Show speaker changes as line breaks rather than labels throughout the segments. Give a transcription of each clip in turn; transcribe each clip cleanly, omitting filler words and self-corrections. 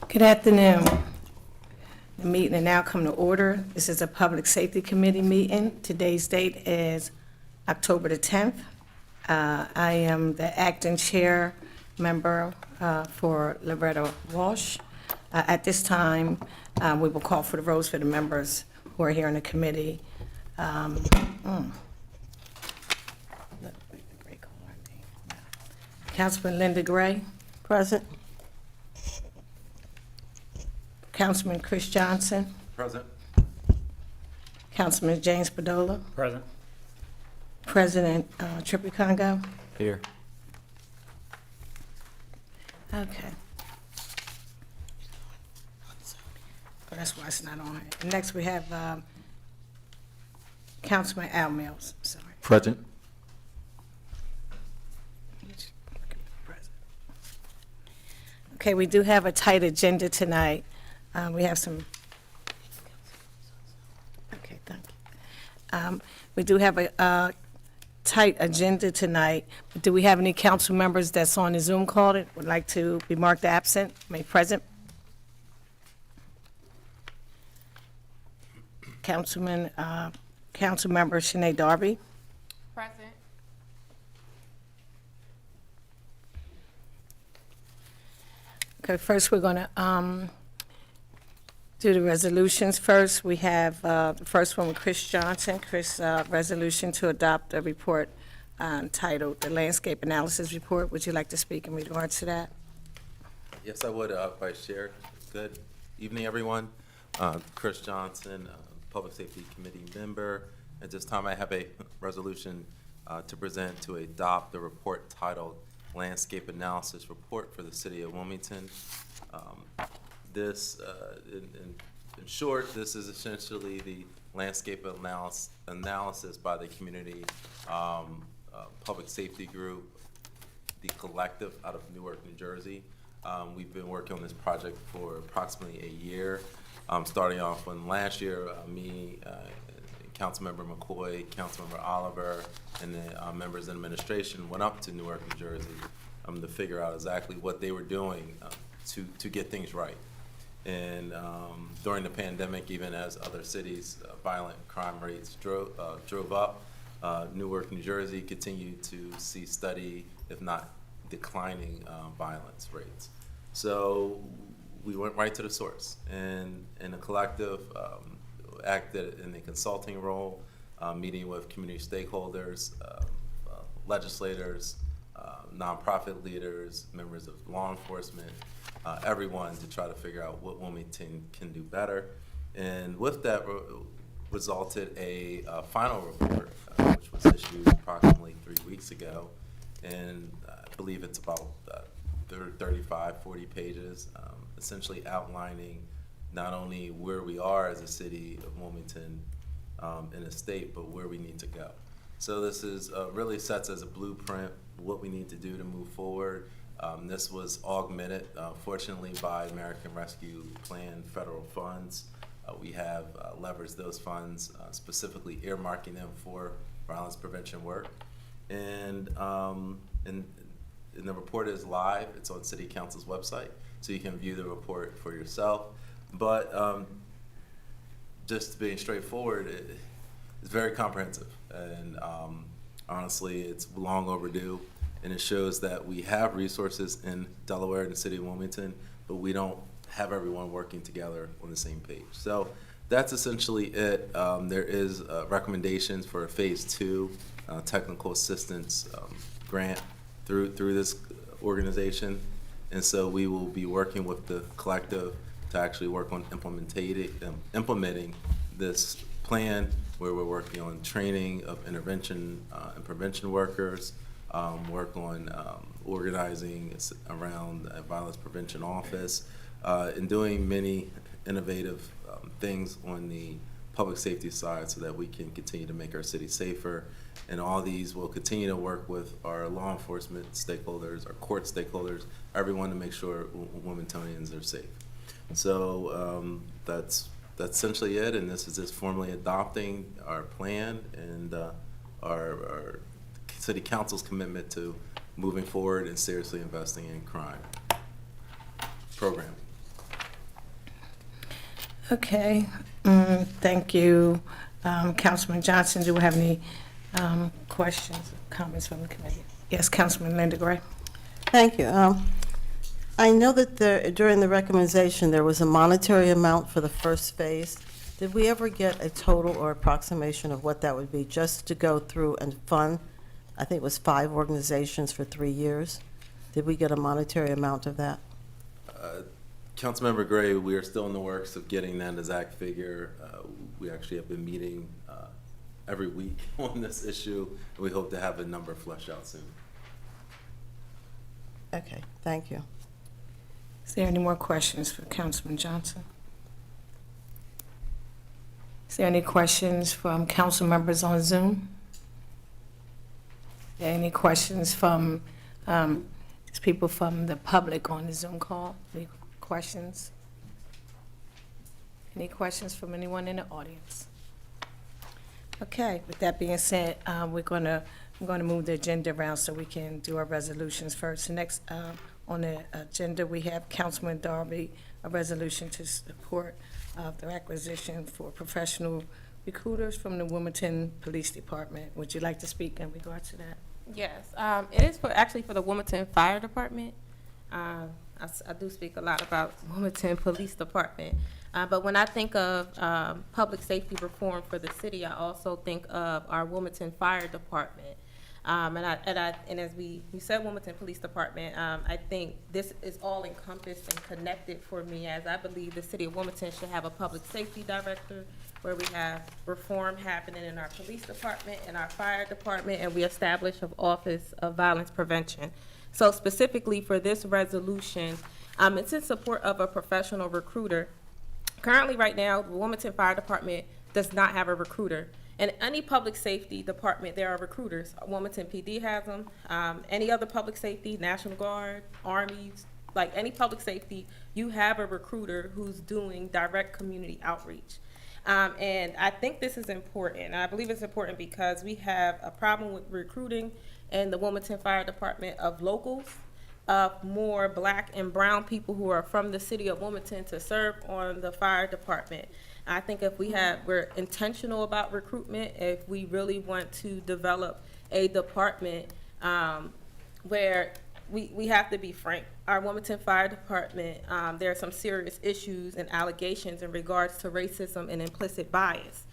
Good afternoon. The meeting will now come to order. This is a Public Safety Committee meeting. Today's date is October the 10th. I am the acting chair member for Loretta Walsh. At this time, we will call for the roles for the members who are here in the committee. Councilman Linda Gray. Present. Councilman Chris Johnson.
Present.
Councilman James Padola.
Present.
President Trippy Congo.
Here.
Okay. Oh, that's why it's not on here. And next we have Councilman Al Mills. Sorry.
Present.
Okay, we do have a tight agenda tonight. We have some. Okay, thank you. We do have a tight agenda tonight. But do we have any council members that's on the Zoom call that would like to be marked absent, present? Council member Shanae Darby.
Present.
Okay, first we're going to do the resolutions first. We have the first one with Chris Johnson. Chris, resolution to adopt a report titled the Landscape Analysis Report. Would you like to speak in regards to that?
Yes, I would, Vice Chair. Good evening, everyone. Chris Johnson, Public Safety Committee member. At this time, I have a resolution to present to adopt the report titled Landscape Analysis Report for the City of Wilmington. This, in short, this is essentially the landscape analysis by the community public safety group, the collective out of Newark, New Jersey. We've been working on this project for approximately a year, starting off when last year, me, Councilmember McCoy, Councilmember Oliver, and the members of administration went up to Newark, New Jersey to figure out exactly what they were doing to get things right. And during the pandemic, even as other cities' violent crime rates drove up, Newark, New Jersey continued to see steady, if not declining, violence rates. So we went right to the source, and the collective acted in a consulting role, meeting with community stakeholders, legislators, nonprofit leaders, members of law enforcement, everyone to try to figure out what Wilmington can do better. And with that resulted a final report, which was issued approximately 3 weeks ago. And I believe it's about 35, 40 pages, essentially outlining not only where we are as a city of Wilmington in a state, but where we need to go. So this is really sets as a blueprint what we need to do to move forward. This was augmented, fortunately, by American Rescue Plan federal funds. We have leveraged those funds, specifically earmarking them for violence prevention work. And the report is live. It's on City Council's website, so you can view the report for yourself. But just being straightforward, it's very comprehensive. And honestly, it's long overdue. And it shows that we have resources in Delaware and the city of Wilmington, but we don't have everyone working together on the same page. So that's essentially it. There is recommendations for a phase 2 technical assistance grant through this organization. And so we will be working with the collective to actually work on implementing this plan, where we're working on training of intervention and prevention workers, work on organizing around a violence prevention office, and doing many innovative things on the public safety side so that we can continue to make our city safer. And all these will continue to work with our law enforcement stakeholders, our court stakeholders, everyone to make sure Wilmingtonians are safe. So that's essentially it, and this is just formally adopting our plan and our City Council's commitment to moving forward and seriously investing in crime programming.
Okay, thank you. Councilman Johnson, do we have any questions, comments from the committee? Yes, Councilman Linda Gray.
Thank you. I know that during the recommendation, there was a monetary amount for the first phase. Did we ever get a total or approximation of what that would be, just to go through and fund? I think it was 5 organizations for 3 years. Did we get a monetary amount of that?
Councilmember Gray, we are still in the works of getting that exact figure. We actually have been meeting every week on this issue, and we hope to have a number fleshed out soon.
Okay, thank you.
Is there any more questions for Councilman Johnson? Is there any questions from council members on Zoom? Are there any questions from just people from the public on the Zoom call? Any questions? Any questions from anyone in the audience? Okay, with that being said, I'm going to move the agenda around so we can do our resolutions first. The next on the agenda, we have Councilman Darby, a resolution to support the acquisition for professional recruiters from the Wilmington Police Department. Would you like to speak in regards to that?
Yes, it is actually for the Wilmington Fire Department. I do speak a lot about Wilmington Police Department, but when I think of public safety reform for the city, I also think of our Wilmington Fire Department. And as you said, Wilmington Police Department, I think this is all encompassed and connected for me, as I believe the city of Wilmington should have a public safety director, where we have reform happening in our police department and our fire department, and we establish an office of violence prevention. So specifically for this resolution, it's in support of a professional recruiter. Currently, right now, the Wilmington Fire Department does not have a recruiter. In any public safety department, there are recruiters. Wilmington PD has them. Any other public safety, National Guard, Army, like any public safety, you have a recruiter who's doing direct community outreach. And I think this is important. I believe it's important because we have a problem with recruiting in the Wilmington Fire Department of locals, of more black and brown people who are from the city of Wilmington to serve on the fire department. I think if we're intentional about recruitment, if we really want to develop a department where we have to be frank. Our Wilmington Fire Department, there are some serious issues and allegations in regards to racism and implicit bias.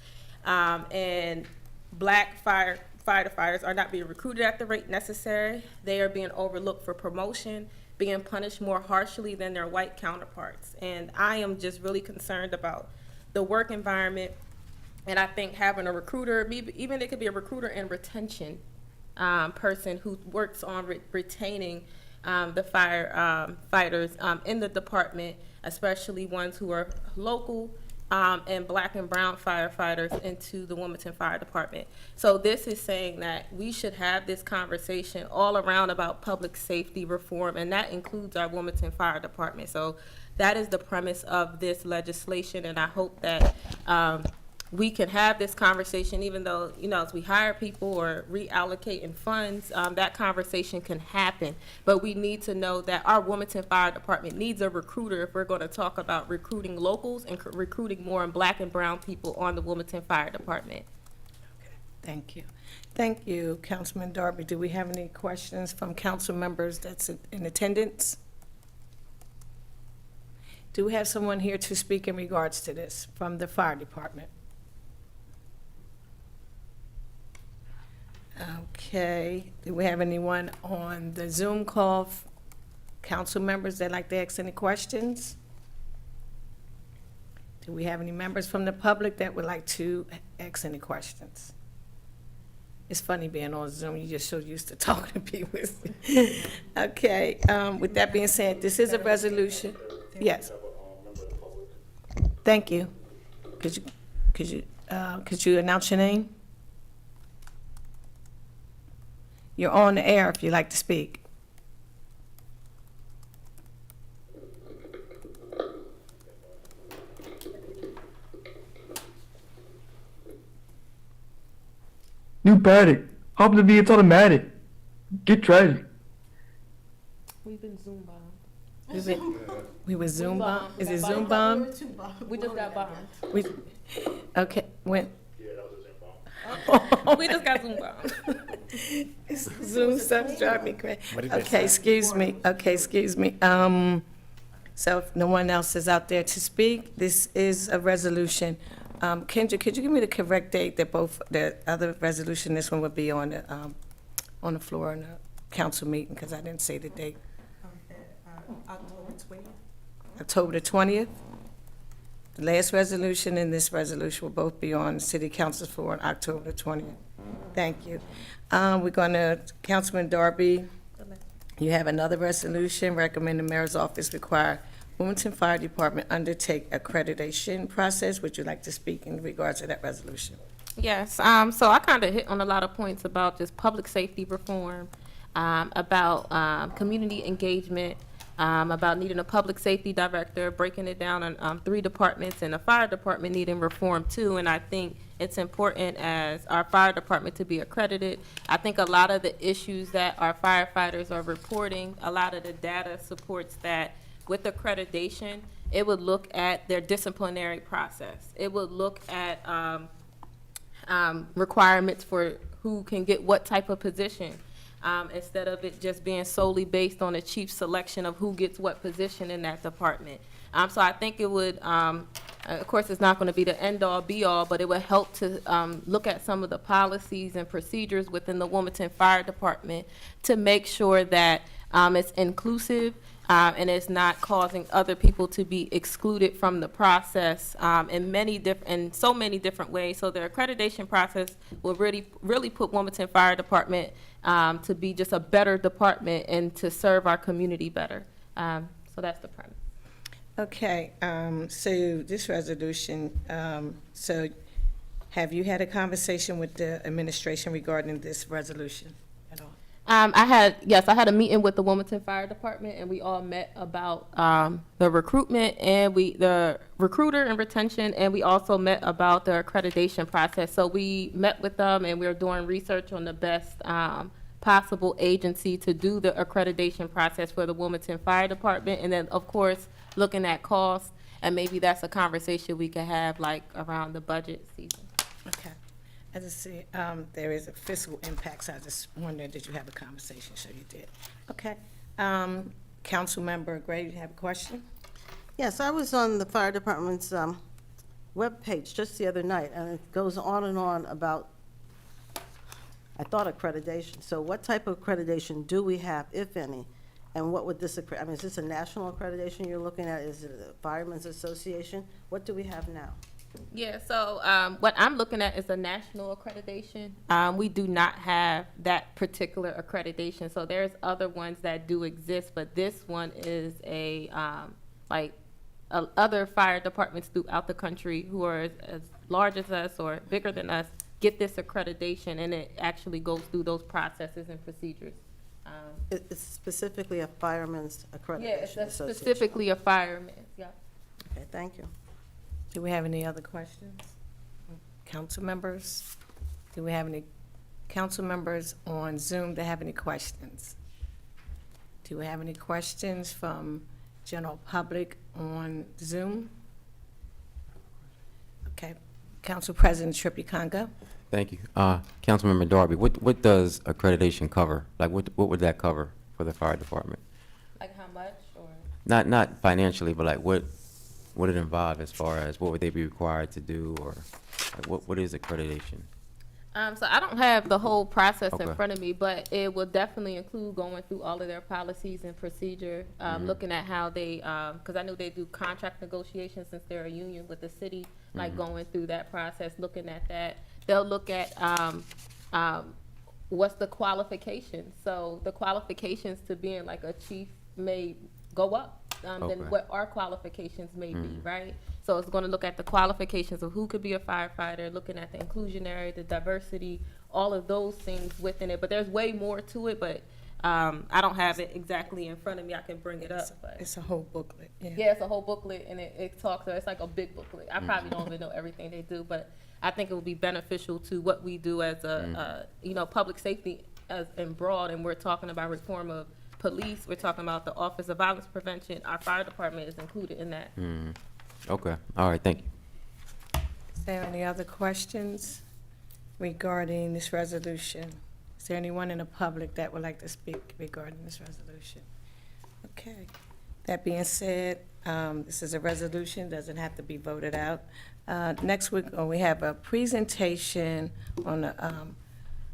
And black firefighters are not being recruited at the rate necessary. They are being overlooked for promotion, being punished more harshly than their white counterparts. And I am just really concerned about the work environment, and I think having a recruiter, even it could be a recruiter and retention person who works on retaining the firefighters in the department, especially ones who are local and black and brown firefighters into the Wilmington Fire Department. So this is saying that we should have this conversation all around about public safety reform, and that includes our Wilmington Fire Department. So that is the premise of this legislation, and I hope that we can have this conversation, even though, as we hire people or reallocating funds, that conversation can happen. But we need to know that our Wilmington Fire Department needs a recruiter if we're going to talk about recruiting locals and recruiting more black and brown people on the Wilmington Fire Department.
Thank you. Thank you, Councilman Darby. Do we have any questions from council members that's in attendance? Do we have someone here to speak in regards to this from the fire department? Okay. Do we have anyone on the Zoom call, council members that like to ask any questions? Do we have any members from the public that would like to ask any questions? It's funny being on Zoom, you're just so used to talking to people. Okay, with that being said, this is a resolution. Yes. Thank you. Could you announce your name? You're on the air if you'd like to speak.
New paddock. Hop the V, it's automatic. Get tragic.
We've been Zoom bombed.
We were Zoom bomb? Is it Zoom bomb?
We just got bombed.
We, okay, when?
We just got Zoom bombed.
Zoom stuff drive me crazy. Okay, excuse me. Okay, excuse me. So if no one else is out there to speak, this is a resolution. Kendra, could you give me the correct date that both, the other resolution, this one would be on the floor in the council meeting, because I didn't say the date. October the 20th? The last resolution and this resolution will both be on the city council's floor on October the 20th. Thank you. We're going to, Councilman Darby, you have another resolution recommending the mayor's office require Wilmington Fire Department undertake accreditation process. Would you like to speak in regards to that resolution?
Yes, so I kind of hit on a lot of points about just public safety reform, about community engagement, about needing a public safety director, breaking it down on 3 departments, and the fire department needing reform too. And I think it's important as our fire department to be accredited. I think a lot of the issues that our firefighters are reporting, a lot of the data supports that with accreditation, it would look at their disciplinary process. It would look at requirements for who can get what type of position, instead of it just being solely based on the chief selection of who gets what position in that department. So I think it would, of course, it's not going to be the end-all, be-all, but it would help to look at some of the policies and procedures within the Wilmington Fire Department to make sure that it's inclusive, and it's not causing other people to be excluded from the process in so many different ways. So the accreditation process will really put Wilmington Fire Department to be just a better department and to serve our community better. So that's the premise.
Okay, so this resolution, so have you had a conversation with the administration regarding this resolution at all?
I had a meeting with the Wilmington Fire Department, and we all met about the recruitment and the recruiter and retention, and we also met about the accreditation process. So we met with them, and we were doing research on the best possible agency to do the accreditation process for the Wilmington Fire Department, and then, of course, looking at costs, and maybe that's a conversation we could have like around the budget season.
Okay. I just see, there is a fiscal impact, so I just wondered, did you have a conversation? So you did. Okay. Councilmember Gray, you have a question?
Yes, I was on the fire department's webpage just the other night, and it goes on and on about, I thought accreditation. So what type of accreditation do we have, if any? And what would this, I mean, is this a national accreditation you're looking at? Is it a Firemen's Association? What do we have now?
Yeah, so what I'm looking at is a national accreditation. We do not have that particular accreditation. So there's other ones that do exist, but this one is a, other fire departments throughout the country who are as large as us or bigger than us get this accreditation, and it actually goes through those processes and procedures.
It's specifically a Firemen's Accreditation
Yeah, it's
Association.
specifically a fireman, yeah.
Okay, thank you.
Do we have any other questions? Council members? Do we have any council members on Zoom that have any questions? Do we have any questions from general public on Zoom? Okay. Council President Trippy Congo.
Thank you. Councilmember Darby, what does accreditation cover? Like, what would that cover for the fire department?
Like how much, or?
Not financially, but like what would it involve as far as what would they be required to do, or like what is accreditation?
So I don't have the whole process in
Okay.
front of me, but it will definitely include going through all of their policies and procedure, looking at how they, because I know they do contract negotiations since they're a union with the city, like going through that process, looking at that. They'll look at what's the qualifications. So the qualifications to being like a chief may go up than
Okay.
what our qualifications may be, right? So it's going to look at the qualifications of who could be a firefighter, looking at the inclusionary, the diversity, all of those things within it. But there's way more to it, but I don't have it exactly in front of me. I can bring it up. But
It's a whole booklet, yeah.
yeah, it's a whole booklet, and it talks, it's like a big booklet. I probably don't even know everything they do, but I think it would be beneficial to what we do as a, public safety and broad, and we're talking about reform of police, we're talking about the Office of Violence Prevention. Our fire department is included in that.
Okay, all right, thank you.
Is there any other questions regarding this resolution? Is there anyone in the public that would like to speak regarding this resolution? Okay. That being said, this is a resolution, doesn't have to be voted out. Next week, we have a presentation on the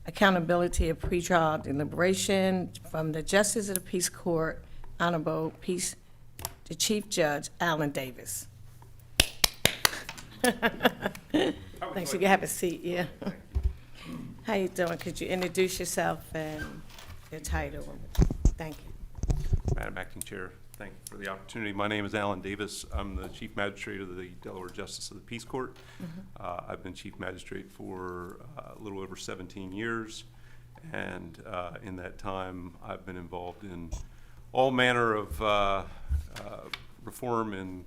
accountability of pretrial deliberation from the Justice of the Peace Court, Honorable the Chief Judge Alan Davis. Thanks, you can have a seat, yeah. How you doing? Could you introduce yourself and your title? Thank you.
Madam Acting Chair, thank you for the opportunity. My name is Alan Davis. I'm the Chief Magistrate of the Delaware Justice of the Peace Court. I've been Chief Magistrate for a little over 17 years, and in that time, I've been involved in all manner of reform in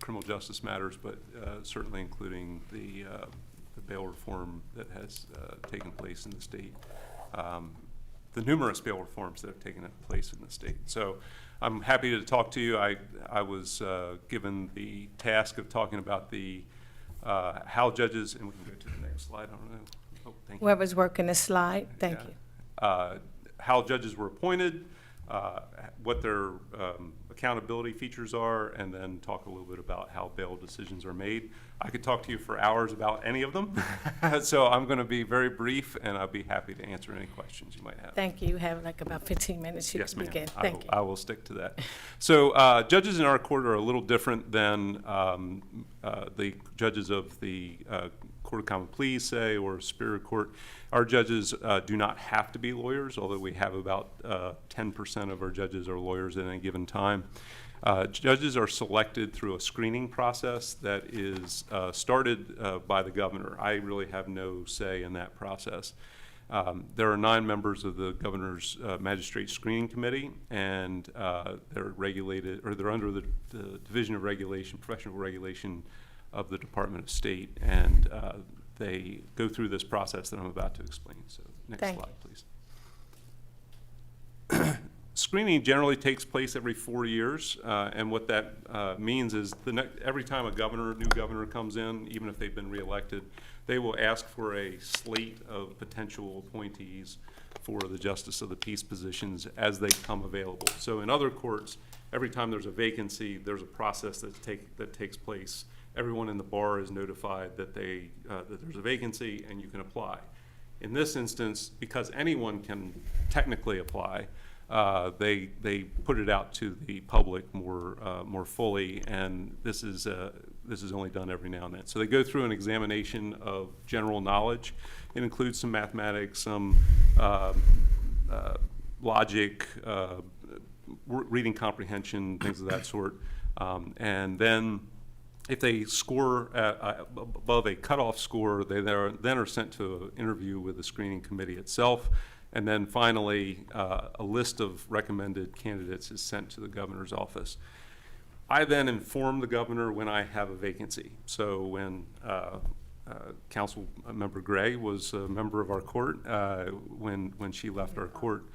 criminal justice matters, but certainly including the bail reform that has taken place in the state. The numerous bail reforms that have taken place in the state. So I'm happy to talk to you. I was given the task of talking about the how judges, and we can go to the next slide, I don't know. Oh, thank you.
Whoever's working the slide, thank you.
How judges were appointed, what their accountability features are, and then talk a little bit about how bail decisions are made. I could talk to you for hours about any of them, so I'm going to be very brief, and I'll be happy to answer any questions you might have.
Thank you. You have like about 15 minutes. You
Yes,
can
ma'am.
begin. Thank you.
I will stick to that. So judges in our court are a little different than the judges of the Court of Common Pleas, say, or Superior Court. Our judges do not have to be lawyers, although we have about 10% of our judges are lawyers at any given time. Judges are selected through a screening process that is started by the governor. I really have no say in that process. There are 9 members of the governor's magistrate screening committee, and they're regulated, or they're under the Division of Regulation, Professional Regulation of the Department of State, and they go through this process that I'm about to explain. So next
Thank
slide, please. Screening generally takes place every 4 years, and what that means is every time new governor comes in, even if they've been reelected, they will ask for a slate of potential appointees for the Justice of the Peace positions as they come available. So in other courts, every time there's a vacancy, there's a process that takes place. Everyone in the bar is notified that that there's a vacancy and you can apply. In this instance, because anyone can technically apply, they put it out to the public more fully, and this is only done every now and then. So they go through an examination of general knowledge. It includes some mathematics, some logic, reading comprehension, things of that sort, and then if they score above a cutoff score, they then are sent to an interview with the screening committee itself. And then finally, a list of recommended candidates is sent to the governor's office. I then inform the governor when I have a vacancy. So when Council Member Gray was a member of our court, when she left our court,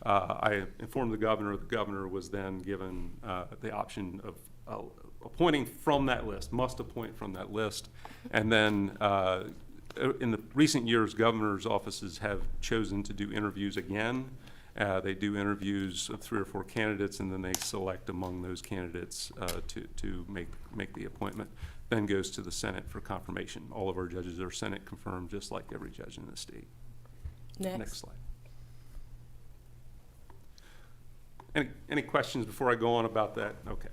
I informed the governor. The governor was then given the option of appointing from that list, must appoint from that list. And then in the recent years, governors' offices have chosen to do interviews again. They do interviews of 3 or 4 candidates, and then they select among those candidates to make the appointment. Then goes to the Senate for confirmation. All of our judges are Senate confirmed, just like every judge in the state. Next slide. Any questions before I go on about that? Okay.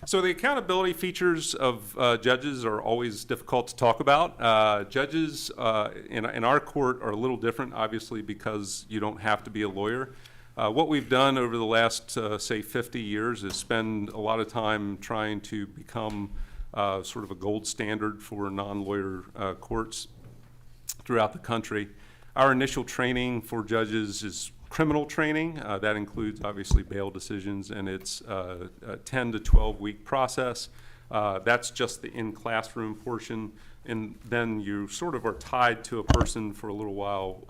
So the accountability features of judges are always difficult to talk about. Judges in our court are a little different, obviously, because you don't have to be a lawyer. What we've done over the last, say, 50 years is spend a lot of time trying to become sort of a gold standard for non-lawyer courts throughout the country. Our initial training for judges is criminal training. That includes obviously bail decisions, and it's a 10 to 12 week process. That's just the in-classroom portion, and then you sort of are tied to a person for a little while,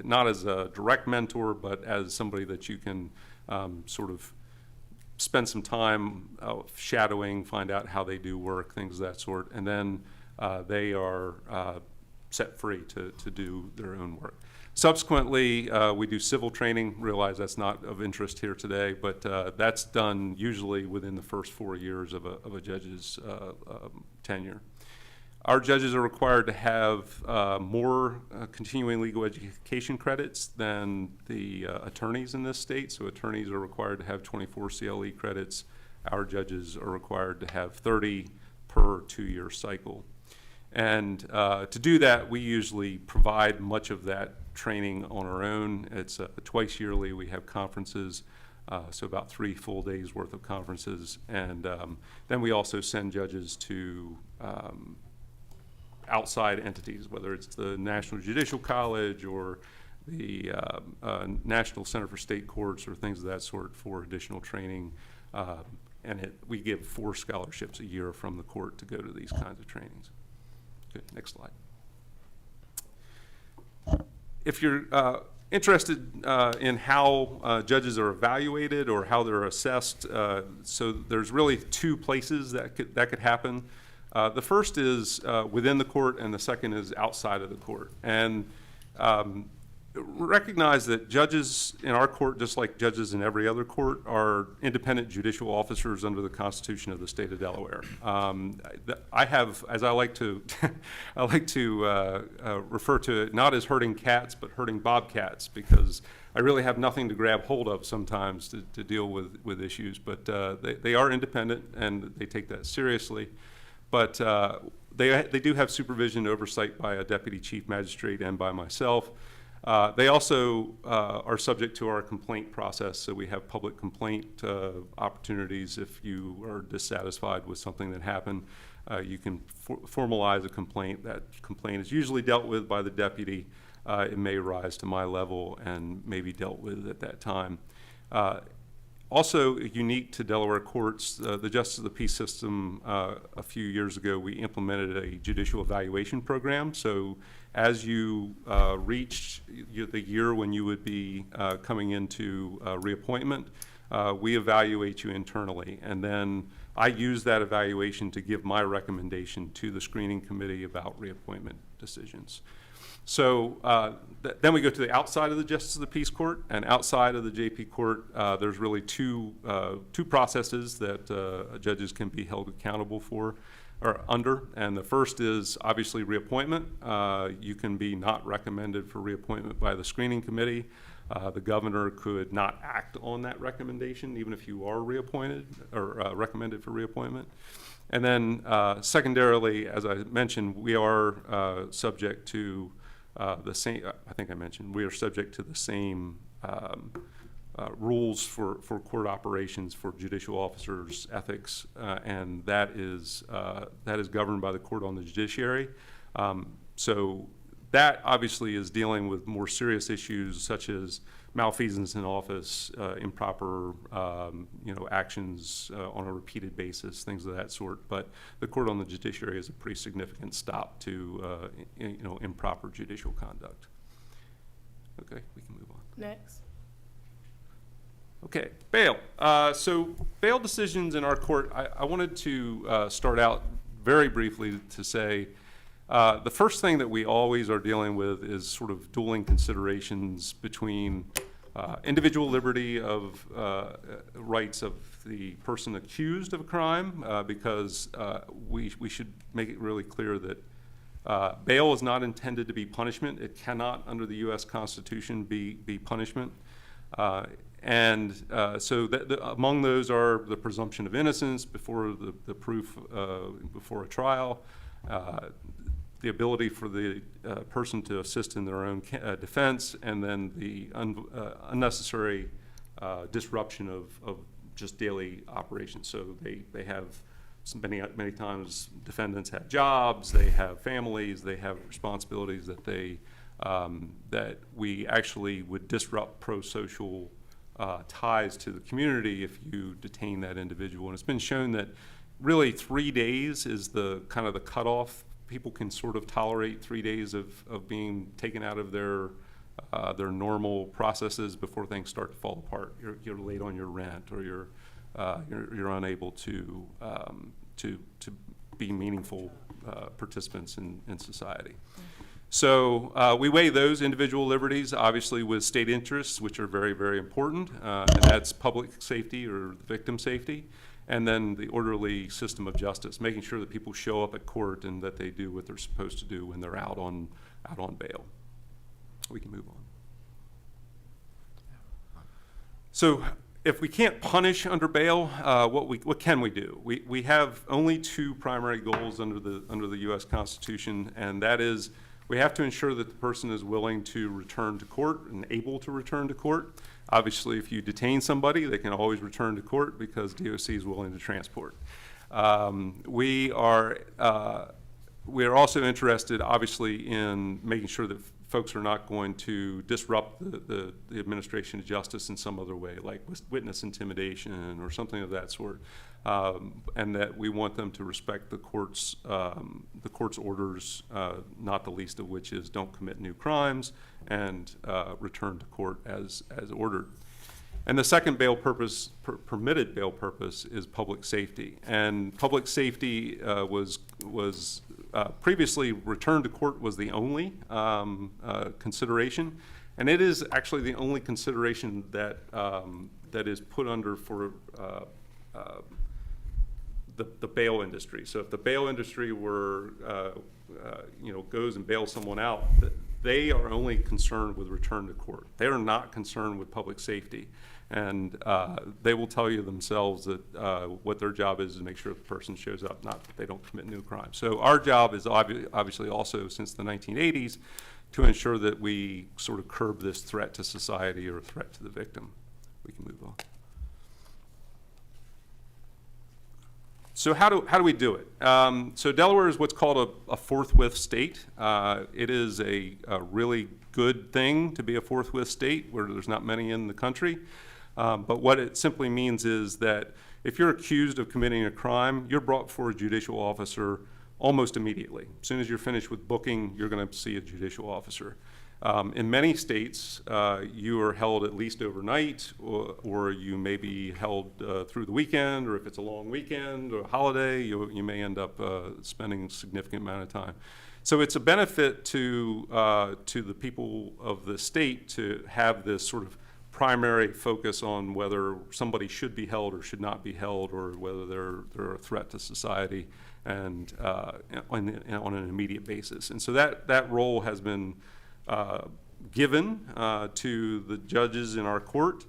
not as a direct mentor, but as somebody that you can sort of spend some time shadowing, find out how they do work, things of that sort, and then they are set free to do their own work. Subsequently, we do civil training. Realize that's not of interest here today, but that's done usually within the first 4 years of a judge's tenure. Our judges are required to have more continuing legal education credits than the attorneys in this state. So attorneys are required to have 24 CLE credits. Our judges are required to have 30 per 2-year cycle. And to do that, we usually provide much of that training on our own. It's twice yearly. We have conferences, so about 3 full days worth of conferences. And then we also send judges to outside entities, whether it's the National Judicial College or the National Center for State Courts or things of that sort for additional training. And we give 4 scholarships a year from the court to go to these kinds of trainings. Good, next slide. If you're interested in how judges are evaluated or how they're assessed, so there's really 2 places that could happen. The first is within the court, and the second is outside of the court. And recognize that judges in our court, just like judges in every other court, are independent judicial officers under the Constitution of the state of Delaware. I have, as I like to, I like to refer to it not as herding cats, but herding bobcats, because I really have nothing to grab hold of sometimes to deal with issues. But they are independent, and they take that seriously. But they do have supervision and oversight by a deputy chief magistrate and by myself. They also are subject to our complaint process, so we have public complaint opportunities. If you are dissatisfied with something that happened, you can formalize a complaint. That complaint is usually dealt with by the deputy. It may rise to my level and may be dealt with at that time. Also unique to Delaware courts, the Justice of the Peace system, a few years ago, we implemented a judicial evaluation program. So as you reach the year when you would be coming into reappointment, we evaluate you internally. And then I use that evaluation to give my recommendation to the screening committee about reappointment decisions. So then we go to the outside of the Justice of the Peace Court, and outside of the JP Court, there's really two processes that judges can be held accountable for or under. And the first is obviously reappointment. You can be not recommended for reappointment by the screening committee. The governor could not act on that recommendation, even if you are reappointed or recommended for reappointment. And then secondarily, as I mentioned, we are subject to the same, I think I mentioned, we are subject to the same rules for court operations for judicial officers' ethics, and that is governed by the Court on the Judiciary. So that obviously is dealing with more serious issues such as malfeasance in office, improper actions on a repeated basis, things of that sort. But the Court on the Judiciary is a pretty significant stop to improper judicial conduct. Okay, we can move on.
Next.
Okay, bail. So bail decisions in our court, I wanted to start out very briefly to say the first thing that we always are dealing with is sort of dueling considerations between individual liberty of rights of the person accused of a crime, because we should make it really clear that bail is not intended to be punishment. It cannot, under the U.S. Constitution, be punishment. So among those are the presumption of innocence before the proof before a trial, the ability for the person to assist in their own defense, and then the unnecessary disruption of just daily operations. So they have many times defendants have jobs, they have families, they have responsibilities that that we actually would disrupt pro-social ties to the community if you detain that individual. And it's been shown that really 3 days is the kind of the cutoff. People can sort of tolerate 3 days of being taken out of their their normal processes before things start to fall apart. You're late on your rent, or you're unable to be meaningful participants in society. So we weigh those individual liberties, obviously, with state interests, which are very, very important, and that's public safety or victim safety, and then the orderly system of justice, making sure that people show up at court and that they do what they're supposed to do when they're out on bail. We can move on. So if we can't punish under bail, what can we do? We have only two primary goals under the U.S. Constitution, and that is we have to ensure that the person is willing to return to court and able to return to court. Obviously, if you detain somebody, they can always return to court because DOC is willing to transport. We are also interested, obviously, in making sure that folks are not going to disrupt the administration of justice in some other way, like witness intimidation or something of that sort, and that we want them to respect the court's orders, not the least of which is don't commit new crimes and return to court as ordered. And the second bail purpose, permitted bail purpose, is public safety. And public safety was previously return to court was the only consideration, and it is actually the only consideration that that is put under for the bail industry. So if the bail industry were goes and bails someone out, they are only concerned with return to court. They are not concerned with public safety. And they will tell you themselves that what their job is to make sure the person shows up, not that they don't commit new crimes. So our job is obviously also, since the 1980s, to ensure that we sort of curb this threat to society or threat to the victim. We can move on. So how do we do it? So Delaware is what's called a forthwith state. It is a really good thing to be a forthwith state, where there's not many in the country. But what it simply means is that if you're accused of committing a crime, you're brought before a judicial officer almost immediately. As soon as you're finished with booking, you're going to see a judicial officer. In many states, you are held at least overnight, or you may be held through the weekend, or if it's a long weekend or a holiday, you may end up spending a significant amount of time. So it's a benefit to the people of the state to have this sort of primary focus on whether somebody should be held or should not be held, or whether they're a threat to society, and on an immediate basis. And so that role has been given to the judges in our court.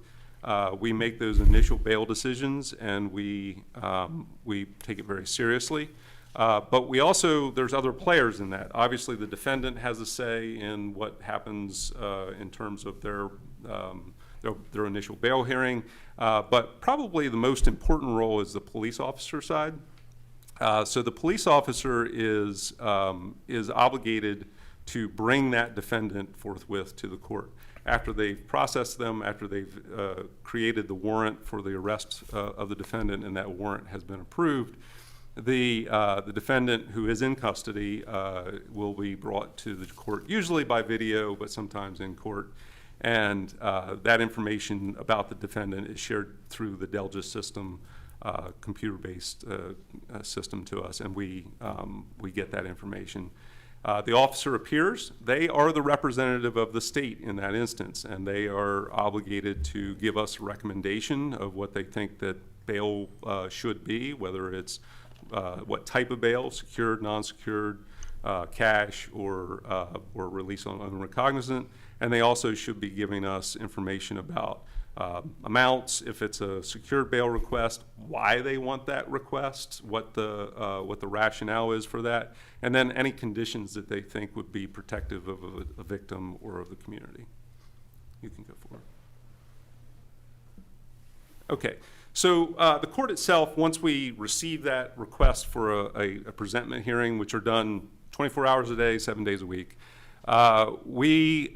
We make those initial bail decisions, and we take it very seriously. But we also, there's other players in that. Obviously, the defendant has a say in what happens in terms of their initial bail hearing. But probably the most important role is the police officer side. So the police officer is obligated to bring that defendant forthwith to the court. After they've processed them, after they've created the warrant for the arrest of the defendant, and that warrant has been approved, the defendant who is in custody will be brought to the court, usually by video, but sometimes in court. And that information about the defendant is shared through the DELGIS system, computer-based system to us, and we get that information. The officer appears. They are the representative of the state in that instance, and they are obligated to give us a recommendation of what they think that bail should be, whether it's what type of bail, secured, non-secured, cash, or release on unrecognizant. And they also should be giving us information about amounts, if it's a secured bail request, why they want that request, what the rationale is for that, and then any conditions that they think would be protective of a victim or of the community. You can go forward. Okay, so the court itself, once we receive that request for a presentment hearing, which are done 24 hours a day, 7 days a week, we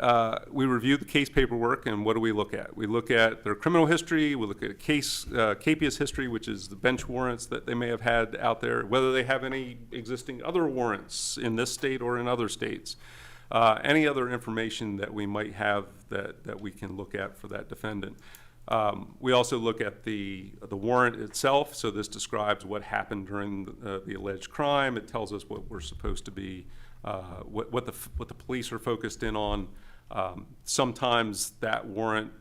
review the case paperwork, and what do we look at? We look at their criminal history, we look at capias history, which is the bench warrants that they may have had out there, whether they have any existing other warrants in this state or in other states. any other information that we might have that we can look at for that defendant. We also look at the warrant itself. So this describes what happened during the alleged crime. It tells us what we're supposed to be, what the police are focused in on. Sometimes that warrant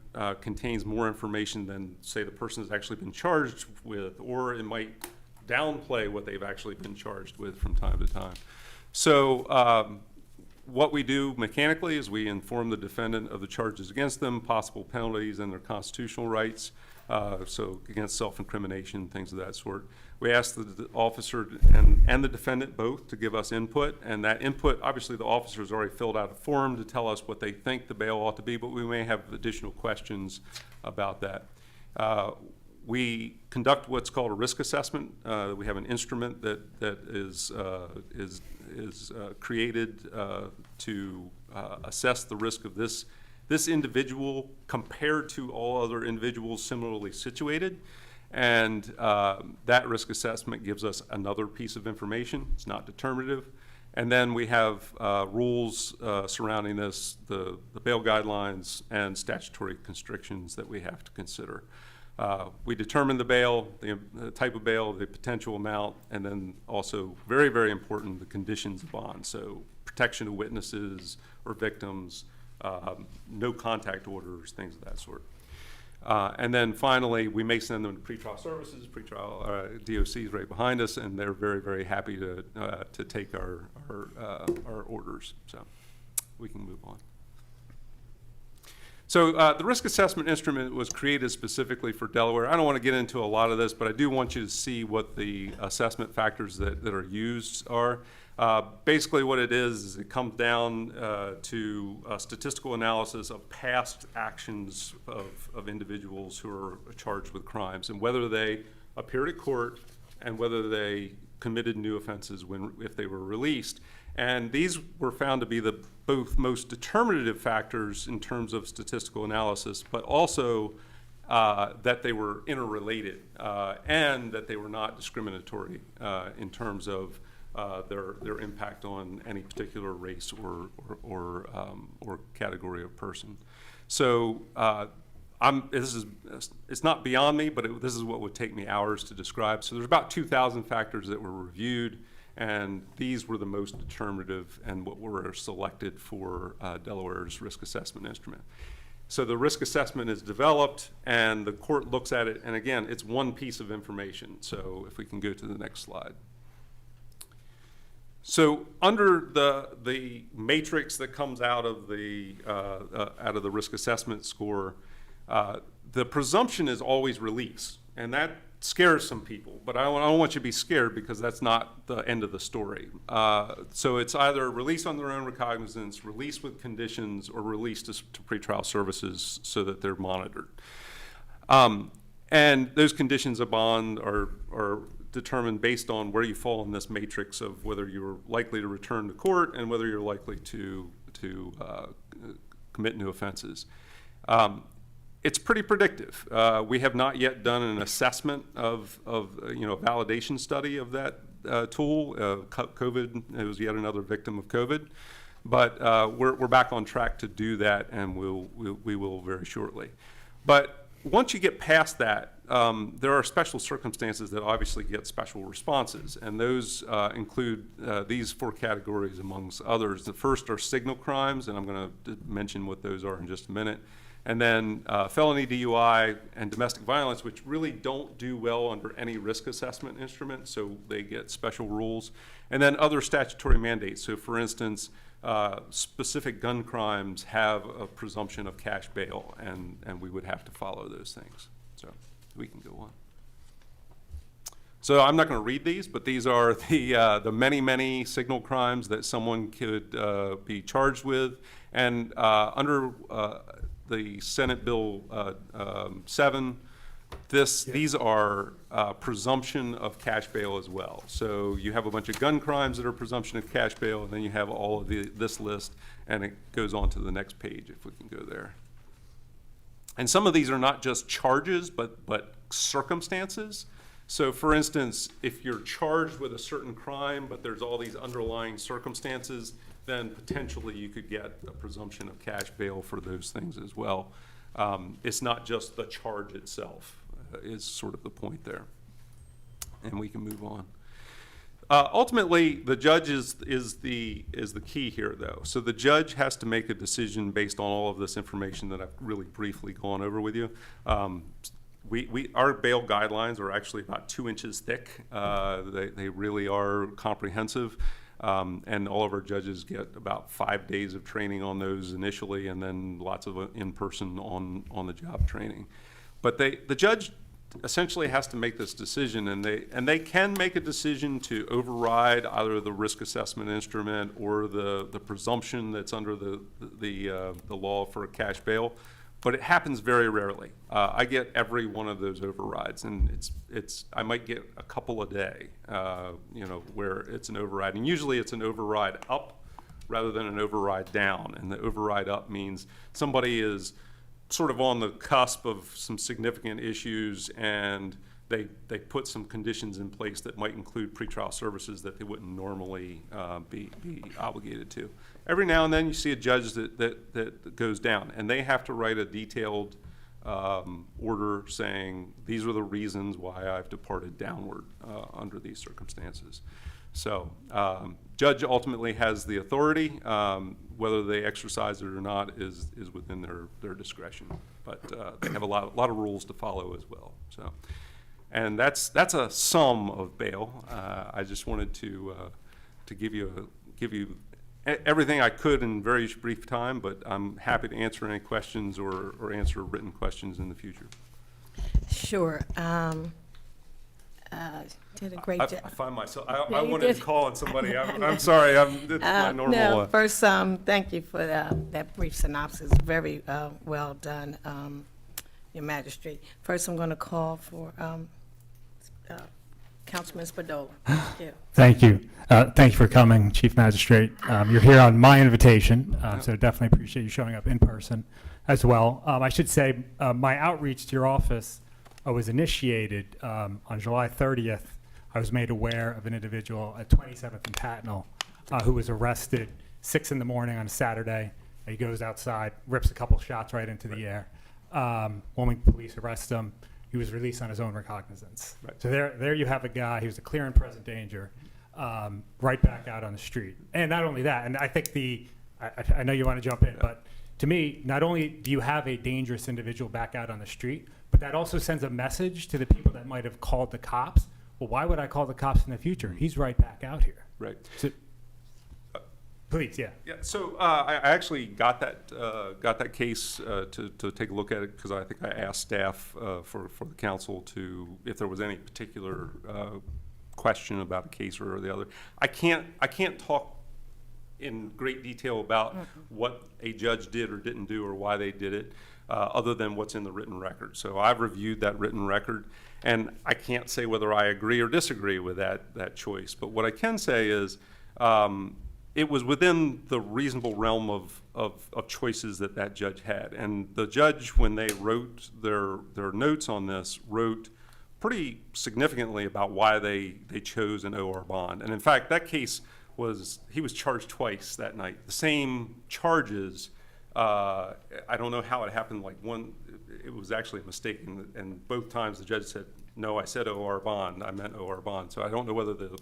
contains more information than, say, the person has actually been charged with, or it might downplay what they've actually been charged with from time to time. So what we do mechanically is we inform the defendant of the charges against them, possible penalties, and their constitutional rights, so against self-incrimination, things of that sort. We ask the officer and the defendant both to give us input, and that input, obviously the officer's already filled out a form to tell us what they think the bail ought to be, but we may have additional questions about that. We conduct what's called a risk assessment. We have an instrument that is created to assess the risk of this individual compared to all other individuals similarly situated. And that risk assessment gives us another piece of information. It's not determinative. And then we have rules surrounding this, the bail guidelines and statutory constrictions that we have to consider. We determine the bail, the type of bail, the potential amount, and then also, very, very important, the conditions of bond. So protection of witnesses or victims, no contact orders, things of that sort. And then finally, we may send them to pretrial services. Pretrial DOC is right behind us, and they're very, very happy to take our orders. So we can move on. So the risk assessment instrument was created specifically for Delaware. I don't want to get into a lot of this, but I do want you to see what the assessment factors that are used are. Basically what it is it comes down to a statistical analysis of past actions of individuals who are charged with crimes and whether they appeared at court and whether they committed new offenses if they were released. And these were found to be the both most determinative factors in terms of statistical analysis, but also that they were interrelated and that they were not discriminatory in terms of their impact on any particular race or category of person. So it's not beyond me, but this is what would take me hours to describe. So there's about 2,000 factors that were reviewed, and these were the most determinative and what were selected for Delaware's risk assessment instrument. So the risk assessment is developed, and the court looks at it, and again, it's one piece of information. So if we can go to the next slide. So under the matrix that comes out of the risk assessment score, the presumption is always release, and that scares some people. But I don't want you to be scared because that's not the end of the story. So it's either release on their own recognizance, release with conditions, or release to pretrial services so that they're monitored. And those conditions of bond are determined based on where you fall in this matrix of whether you're likely to return to court and whether you're likely to commit new offenses. It's pretty predictive. We have not yet done an assessment of a validation study of that tool. COVID, it was yet another victim of COVID, but we're back on track to do that, and we will very shortly. But once you get past that, there are special circumstances that obviously get special responses, and those include these 4 categories amongst others. The first are signal crimes, and I'm going to mention what those are in just a minute. And then felony DUI and domestic violence, which really don't do well under any risk assessment instrument, so they get special rules. And then other statutory mandates. So for instance, specific gun crimes have a presumption of cash bail, and we would have to follow those things. So we can go on. So I'm not going to read these, but these are the many signal crimes that someone could be charged with. And under the Senate Bill 7, these are presumption of cash bail as well. So you have a bunch of gun crimes that are presumption of cash bail, and then you have all of this list, and it goes on to the next page if we can go there. And some of these are not just charges, but circumstances. So for instance, if you're charged with a certain crime, but there's all these underlying circumstances, then potentially you could get a presumption of cash bail for those things as well. It's not just the charge itself, is sort of the point there. And we can move on. Ultimately, the judge is the key here, though. So the judge has to make a decision based on all of this information that I've really briefly gone over with you. Our bail guidelines are actually about 2 inches thick. They really are comprehensive. And all of our judges get about 5 days of training on those initially, and then lots of in-person on-the-job training. But the judge essentially has to make this decision, and they can make a decision to override either the risk assessment instrument or the presumption that's under the law for a cash bail. But it happens very rarely. I get every one of those overrides, and I might get a couple a day, where it's an override. And usually it's an override up rather than an override down. And the override up means somebody is sort of on the cusp of some significant issues, and they put some conditions in place that might include pretrial services that they wouldn't normally be obligated to. Every now and then you see a judge that goes down, and they have to write a detailed order saying, these are the reasons why I've departed downward under these circumstances. So judge ultimately has the authority. Whether they exercise it or not is within their discretion. But they have a lot of rules to follow as well. So, and that's a sum of bail. I just wanted to give you everything I could in very brief time, but I'm happy to answer any questions or answer written questions in the future.
Sure. Did a great job.
I find myself,
Yeah,
I
you
wanted
did.
to call on somebody. I'm sorry, it's my normal.
No, first, thank you for that brief synopsis. Very well done, your magistrate. First, I'm going to call for Councilman Spadola. Thank you.
Thank you. Thank you for coming, Chief Magistrate. You're here on my invitation, so definitely appreciate you showing up in person as well. I should say my outreach to your office was initiated on July 30th. I was made aware of an individual at 27th and Patnell who was arrested 6 in the morning on a Saturday. He goes outside, rips a couple shots right into the air. Wilmington police arrest him. He was released on his own recognizance.
Right.
So there you have a guy, he was a clear and present danger, right back out on the street. And not only that, and I think I know you want to jump in, but to me, not only do you have a dangerous individual back out on the street, but that also sends a message to the people that might have called the cops. Well, why would I call the cops in the future? He's right back out here.
Right.
So, please, yeah.
Yeah, so I actually got that case to take a look at it, because I think I asked staff for the council if there was any particular question about a case or the other. I can't talk in great detail about what a judge did or didn't do or why they did it, other than what's in the written record. So I've reviewed that written record, and I can't say whether I agree or disagree with that choice. But what I can say is it was within the reasonable realm of choices that judge had. And the judge, when they wrote their notes on this, wrote pretty significantly about why they chose an OR bond. And in fact, that case he was charged twice that night. The same charges. I don't know how it happened. Like it was actually a mistake, and both times the judge said, "No, I said OR bond. I meant OR bond." So I don't know whether the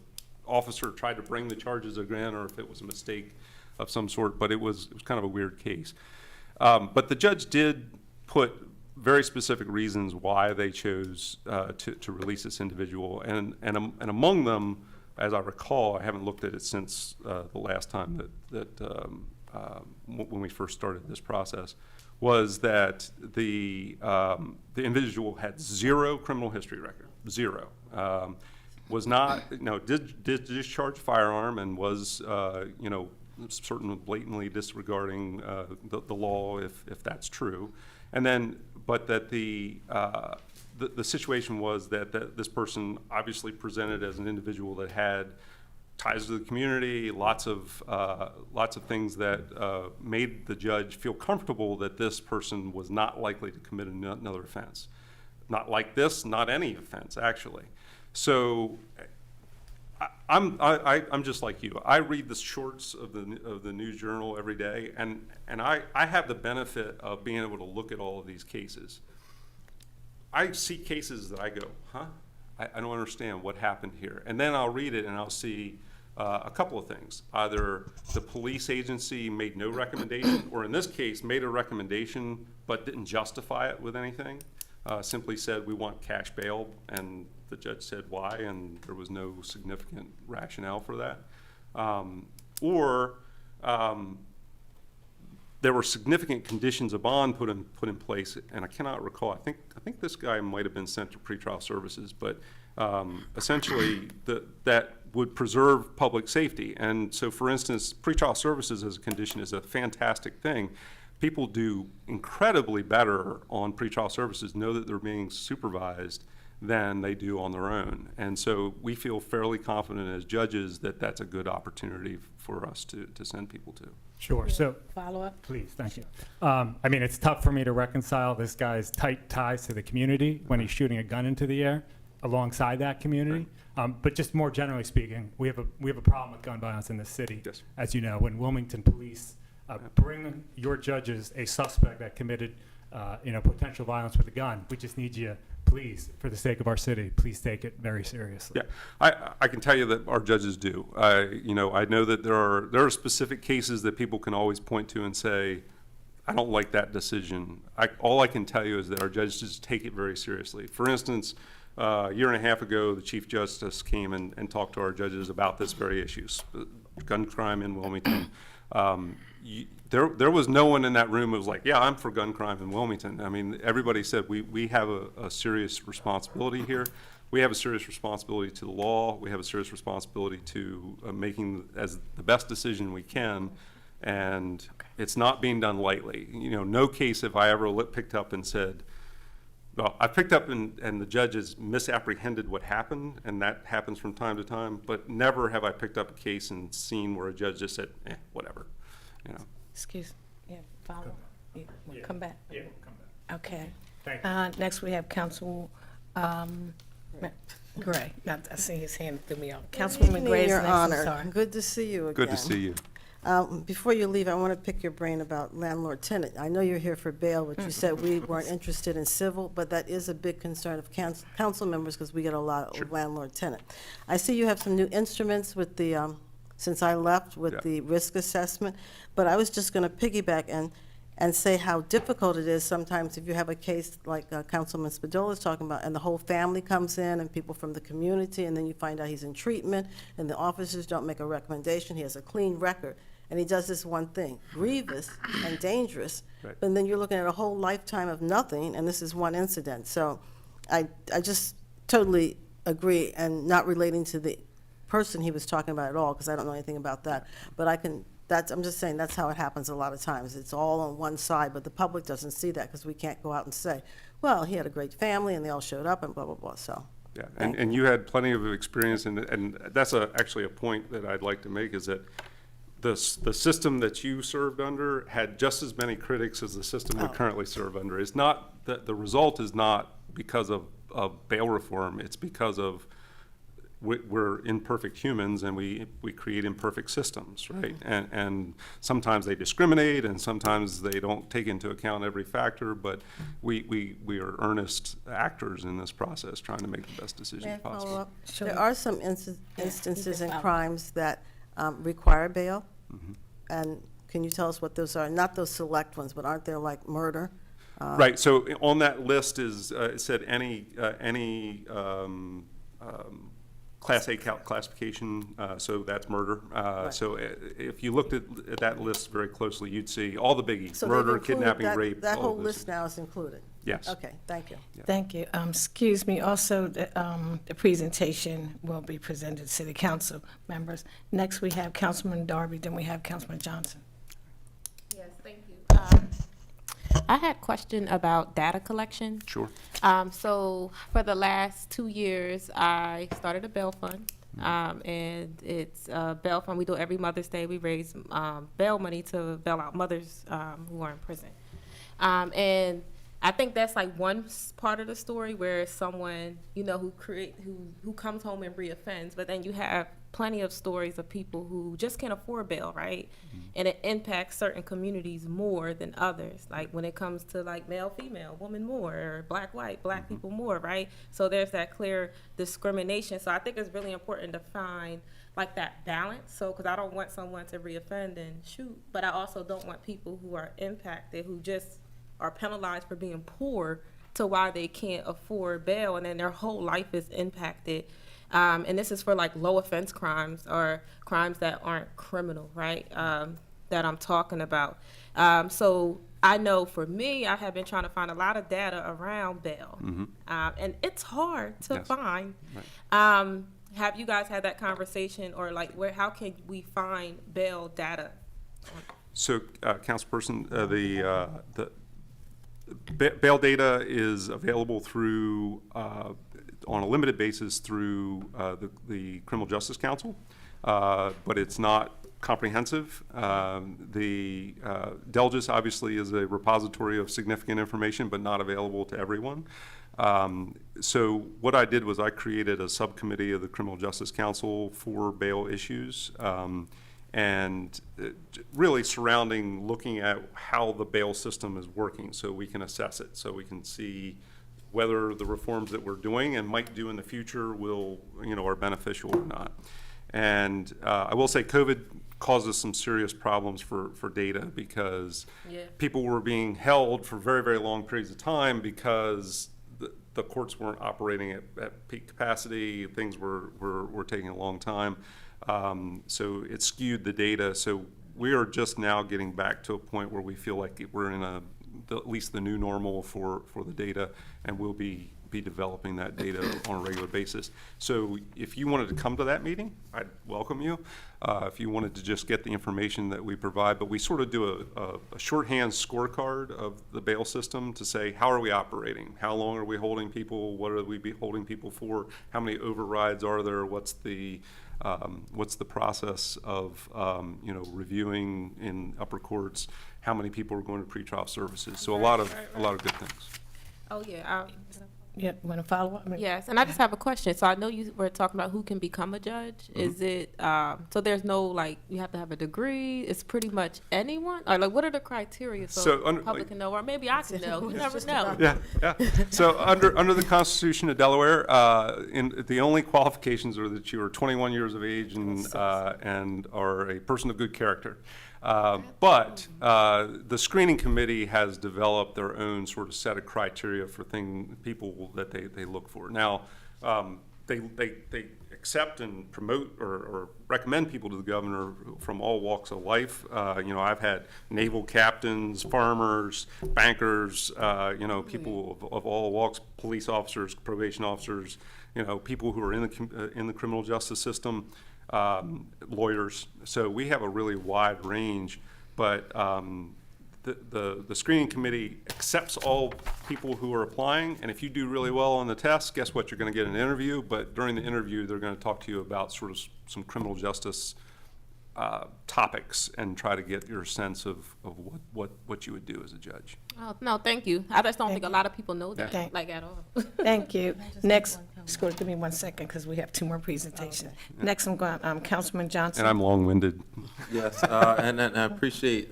officer tried to bring the charges again or if it was a mistake of some sort. But it was kind of a weird case. But the judge did put very specific reasons why they chose to release this individual, and among them, as I recall, I haven't looked at it since the last time when we first started this process, was that the individual had zero criminal history record, zero. Was not, did discharge a firearm and was, certainly blatantly disregarding the law if that's true, and then, but that the situation was that this person obviously presented as an individual that had ties to the community, lots of things that made the judge feel comfortable that this person was not likely to commit another offense. Not like this, not any offense, actually. So I'm just like you. I read the shorts of the News Journal every day, and I have the benefit of being able to look at all of these cases. I see cases that I go, huh? I don't understand what happened here. And then I'll read it and I'll see a couple of things. Either the police agency made no recommendation, or in this case, made a recommendation but didn't justify it with anything. Simply said, we want cash bail, and the judge said why, and there was no significant rationale for that. There were significant conditions of bond put in place, and I cannot recall. I think this guy might have been sent to pretrial services, but essentially that would preserve public safety. And so, for instance, pretrial services as a condition is a fantastic thing. People do incredibly better on pretrial services, know that they're being supervised than they do on their own. And so we feel fairly confident as judges that that's a good opportunity for us to send people to.
Sure, so,
Follow up?
please, thank you. I mean, it's tough for me to reconcile this guy's tight ties to the community when he's shooting a gun into the air alongside that community. But just more generally speaking, we have a problem with gun violence in this city.
Yes.
As you know, when Wilmington police bring your judges a suspect that committed potential violence with a gun, we just need you, please, for the sake of our city, please take it very seriously.
Yeah, I can tell you that our judges do. I know that there are specific cases that people can always point to and say, I don't like that decision. All I can tell you is that our judges take it very seriously. For instance, a year and a half ago, the Chief Justice came and talked to our judges about this very issue, gun crime in Wilmington. There was no one in that room who was like, yeah, I'm for gun crime in Wilmington. I mean, everybody said we have a serious responsibility here. We have a serious responsibility to the law. We have a serious responsibility to making as the best decision we can, and it's not being done lightly. No case have I ever picked up and said, well, I picked up and the judges misapprehended what happened, and that happens from time to time, but never have I picked up a case and seen where a judge just said, whatever,
Excuse, yeah, follow. We'll come back.
Yeah, we'll come back.
Okay.
Thank you.
Next, we have Council Gray. I see his hand threw me off. Councilwoman Gray is
Your
next, I'm
Honor,
sorry.
good to see you again.
Good to see you.
Before you leave, I want to pick your brain about landlord-tenant. I know you're here for bail, but you said we weren't interested in civil, but that is a big concern of council members because we get a lot of landlord-tenant. I see you have some new instruments with the, since I left, with the risk assessment, but I was just going to piggyback and say how difficult it is sometimes if you have a case like Councilman Spadola is talking about, and the whole family comes in and people from the community, and then you find out he's in treatment, and the officers don't make a recommendation, he has a clean record, and he does this one thing, grievous and dangerous,
Right.
but then you're looking at a whole lifetime of nothing, and this is one incident. So I just totally agree, and not relating to the person he was talking about at all, because I don't know anything about that, but I'm just saying that's how it happens a lot of times. It's all on one side, but the public doesn't see that because we can't go out and say, well, he had a great family and they all showed up and blah, blah, blah, so.
Yeah, and you had plenty of experience, and that's actually a point that I'd like to make, is that the system that you served under had just as many critics as the system we currently serve under. It's not, the result is not because of bail reform, it's because of we're imperfect humans and we create imperfect systems, right? And sometimes they discriminate and sometimes they don't take into account every factor, but we are earnest actors in this process trying to make the best
May I
decisions
follow
possible.
up?
Sure.
There are some instances and
follow.
crimes that require bail, and can you tell us what those are? Not those select ones, but aren't there like murder?
Right, so on that list is, it said any Class A classification, so that's murder. So if you looked at that list very closely, you'd see all the biggies,
So they've
murder,
included
kidnapping,
that-
rape,
That
all
whole
of those
list
things.
now is included?
Yes.
Okay, thank you.
Thank you. Excuse me, also, the presentation will be presented to City Council members. Next, we have Councilman Darby, then we have Councilman Johnson.
Yes, thank you. I had a question about data collection.
Sure.
So for the last 2 years, I started a bail fund. And it's a bail fund we do every Mother's Day. We raise bail money to bail out mothers who are in prison. And I think that's like one part of the story where someone, who comes home and reoffends, but then you have plenty of stories of people who just can't afford bail, right? And it impacts certain communities more than others. Like when it comes to like male, female, woman more, or black, white, black people more, right? So there's that clear discrimination. So I think it's really important to find like that balance. So, because I don't want someone to reoffend and shoot, but I also don't want people who are impacted, who just are penalized for being poor, to why they can't afford bail, and then their whole life is impacted. And this is for like low offense crimes or crimes that aren't criminal, right? That I'm talking about. So I know for me, I have been trying to find a lot of data around bail, and it's hard to
Yes.
find. Have you guys had that conversation, or like how can we find bail data?
So, Councilperson, the bail data is available through, on a limited basis through the Criminal Justice Council, but it's not comprehensive. The Delgis obviously is a repository of significant information, but not available to everyone. So what I did was I created a subcommittee of the Criminal Justice Council for bail issues, and really surrounding looking at how the bail system is working so we can assess it, so we can see whether the reforms that we're doing and might do in the future will, are beneficial or not. And I will say COVID caused us some serious problems for data, because people were being held for very, very long periods of time because the courts weren't operating at peak capacity. Things were taking a long time. So it skewed the data. So we are just now getting back to a point where we feel like we're in at least the new normal for the data, and we'll be developing that data on a regular basis. So if you wanted to come to that meeting, I'd welcome you. If you wanted to just get the information that we provide, but we sort of do a shorthand scorecard of the bail system to say, how are we operating? How long are we holding people? What are we holding people for? How many overrides are there? What's the process of reviewing in upper courts? How many people are going to pretrial services? So a lot of good things.
Oh yeah.
Yeah, want to follow up?
Yes, and I just have a question. So I know you were talking about who can become a judge. Is it, so there's no, like, you have to have a degree? It's pretty much anyone? Or like, what are the criteria so the public can know? Or maybe I can know, you never know.
Yeah. So under the Constitution of Delaware, the only qualifications are that you are 21 years of age and are a person of good character. But the screening committee has developed their own sort of set of criteria for people that they look for. Now, they accept and promote or recommend people to the governor from all walks of life. I've had naval captains, farmers, bankers, people of all walks, police officers, probation officers, people who are in the criminal justice system. Lawyers. So we have a really wide range, but the screening committee accepts all people who are applying, and if you do really well on the test, guess what? You're going to get an interview, but during the interview, they're going to talk to you about sort of some criminal justice topics and try to get your sense of what you would do as a judge.
Oh, no, thank you. I just don't think a lot of people know that,
Yeah.
like, at all.
Thank you. Next, give me 1 second, because we have 2 more presentations. Next, I'm going, Councilman Johnson.
And I'm long-winded.
Yes, and I appreciate,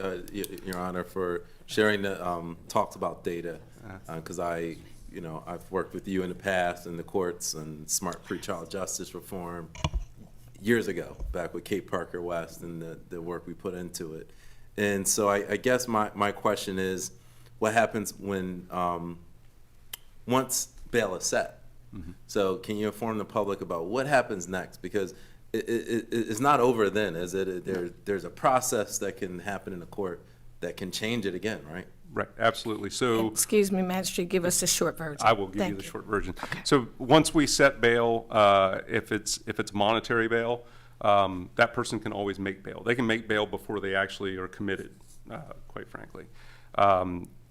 Your Honor, for sharing the talks about data, because I've worked with you in the past in the courts and smart pretrial justice reform years ago, back with Kate Parker West and the work we put into it. And so I guess my question is, what happens when, once bail is set? Mm-hmm. So can you inform the public about what happens next? Because it's not over then, is it? There's a process that can happen in the court that can change it again, right?
Right, absolutely. So
Excuse me, Magistrate, give us the short version.
I will give you the short version. So once we set bail, if it's monetary bail, that person can always make bail. They can make bail before they actually are committed, quite frankly.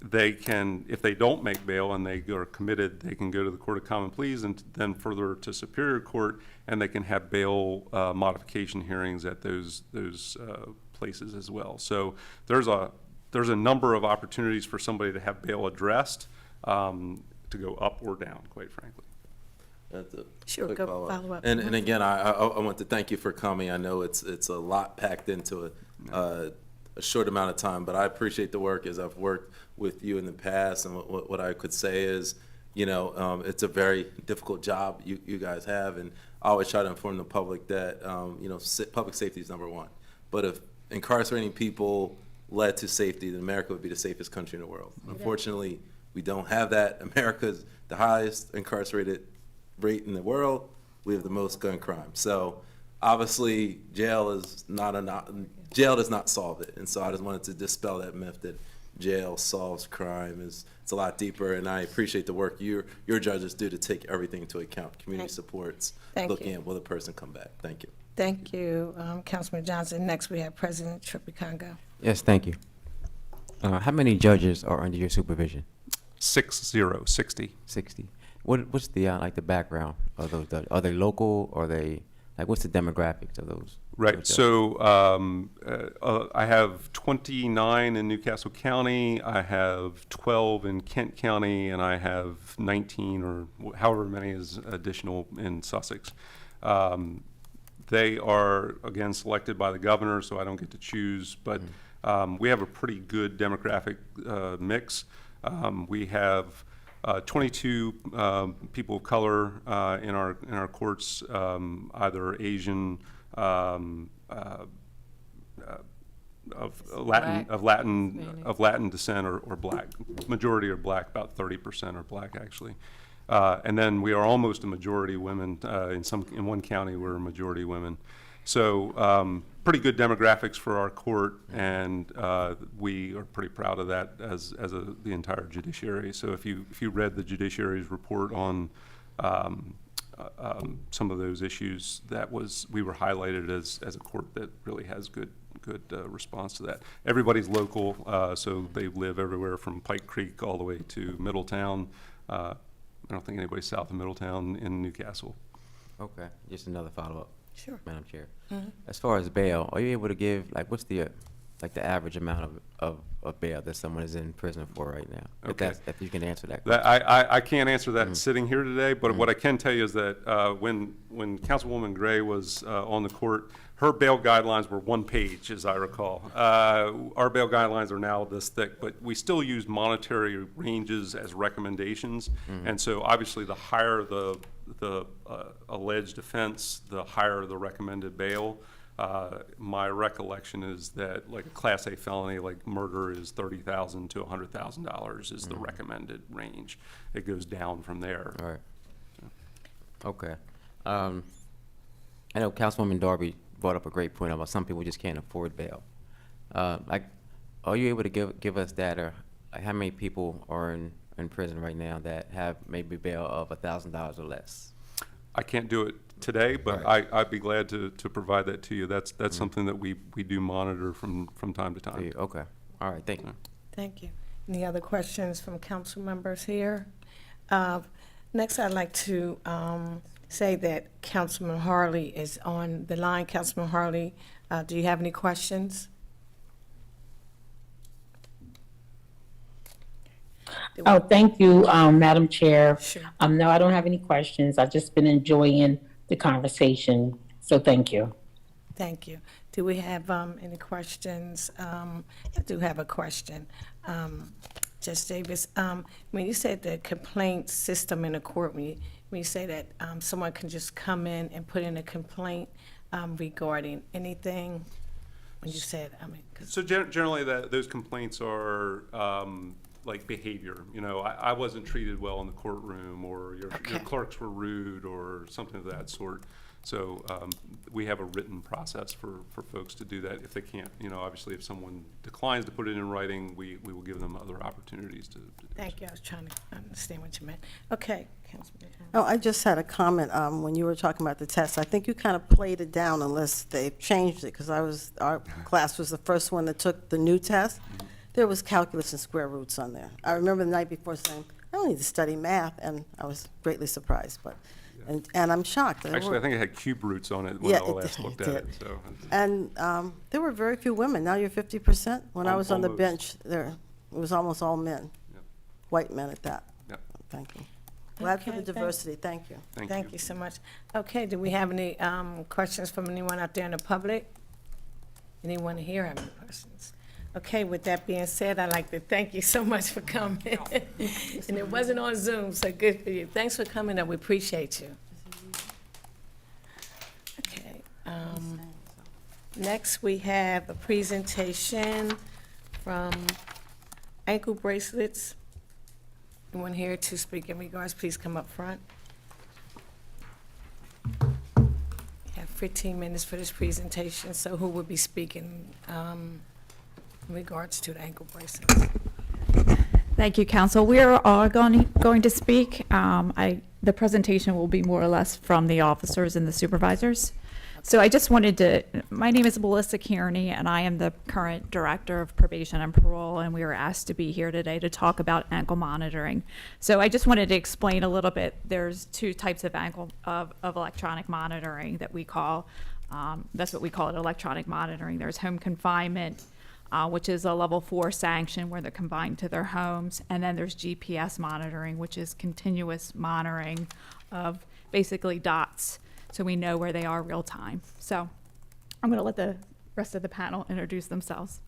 They can, if they don't make bail and they are committed, they can go to the Court of Common Pleas and then further to Superior Court, and they can have bail modification hearings at those places as well. So there's a number of opportunities for somebody to have bail addressed, to go up or down, quite frankly.
That's a
Sure,
quick
go
follow-up.
follow up.
And again, I want to thank you for coming. I know it's a lot packed into a short amount of time, but I appreciate the work as I've worked with you in the past. And what I could say is, it's a very difficult job you guys have, and I always try to inform the public that, public safety is number one. But if incarcerating people led to safety, then America would be the safest country in the world. Unfortunately, we don't have that. America's the highest incarcerated rate in the world. We have the most gun crime. So obviously, jail does not solve it. And so I just wanted to dispel that myth that jail solves crime. It's a lot deeper, and I appreciate the work your judges do to take everything into account. Community supports,
Thank
looking
you.
at will the person come back. Thank you.
Thank you, Councilman Johnson. Next, we have President Trippy Congo.
Yes, thank you. How many judges are under your supervision?
60.
60. What's the like the background of those judges? Are they local? Or are they like what's the demographics of those?
Right.
judges?
So I have 29 in Newcastle County. I have 12 in Kent County, and I have 19 or however many is additional in Sussex. They are again selected by the governor, so I don't get to choose. But we have a pretty good demographic mix. We have 22 people of color in our courts, either Asian, of Latin descent or black. Majority are black. About 30% are black actually. And then we are almost a majority women. In one county, we're a majority women. So pretty good demographics for our court, and we are pretty proud of that as the entire judiciary. So if you read the judiciary's report on some of those issues, we were highlighted as a court that really has good response to that. Everybody's local, so they live everywhere from Pike Creek all the way to Middletown. I don't think anybody's south of Middletown in Newcastle.
Okay, just another follow-up.
Sure.
Madam Chair. As far as bail, are you able to give, like, what's the average amount of bail that someone is in prison for right now?
Okay.
If you can answer that
That,
question.
I can't answer that sitting here today, but what I can tell you is that when Councilwoman Gray was on the court, her bail guidelines were 1 page, as I recall. Our bail guidelines are now this thick, but we still use monetary ranges as recommendations. And so obviously the higher the alleged offense, the higher the recommended bail. My recollection is that like a Class A felony, like murder, is $30,000 to $100,000 is the recommended range. It goes down from there.
All right. Okay. I know Councilwoman Darby brought up a great point about some people just can't afford bail. Like, are you able to give us data, like how many people are in prison right now that have maybe bail of $1,000 or less?
I can't do it today, but I'd be glad to provide that to you. That's something that we do monitor from time to time.
Okay. All right. Thank you.
Thank you. Any other questions from council members here? Next, I'd like to say that Councilman Harley is on the line. Councilman Harley, do you have any questions?
Oh, thank you, Madam Chair.
Sure.
No, I don't have any questions. I've just been enjoying the conversation, so thank you.
Thank you. Do we have any questions? I do have a question. Judge Davis, when you said the complaint system in the court, when you say that someone can just come in and put in a complaint regarding anything, when you said,
So generally, those complaints are like behavior. You know, I wasn't treated well in the courtroom, or your clerks were rude, or something of that sort. So we have a written process for folks to do that if they can't. You know, obviously, if someone declines to put it in writing, we will give them other opportunities to do
thank you, I was trying to understand what you meant. Okay, Councilman.
Oh, I just had a comment when you were talking about the test. I think you kind of played it down unless they changed it, because our class was the first one that took the new test. There was calculus and square roots on there. I remember the night before saying, I don't need to study math, and I was greatly surprised. But and I'm shocked.
Actually, I think it had cube roots on it when I last looked at it. So.
And there were very few women. Now you're 50%. When I was on the
Almost.
bench, it was almost all men,
Yep.
white men at that.
Yep.
Thank you. Glad for
Okay,
the diversity, thank you.
Thank you so much. Okay, do we have any questions from anyone out there in the public? Anyone here have any questions? Okay, with that being said, I'd like to thank you so much for coming. And it wasn't on Zoom, so good for you. Thanks for coming up, we appreciate you. Okay, next we have a presentation from Ankle Bracelets. Anyone here to speak in regards, please come up front. You have 15 minutes for this presentation, so who will be speaking in regards to the ankle bracelets?
Thank you, Council. We are all going to speak. The presentation will be more or less from the officers and the supervisors. So I just wanted to, my name is Melissa Kearney, and I am the current Director of Probation and Parole, and we were asked to be here today to talk about ankle monitoring. So I just wanted to explain a little bit. There's two types of of electronic monitoring that we call, that's what we call it, electronic monitoring. There's home confinement, which is a level 4 sanction where they're confined to their homes. And then there's GPS monitoring, which is continuous monitoring of basically dots, so we know where they are real time. So I'm going to let the rest of the panel introduce themselves.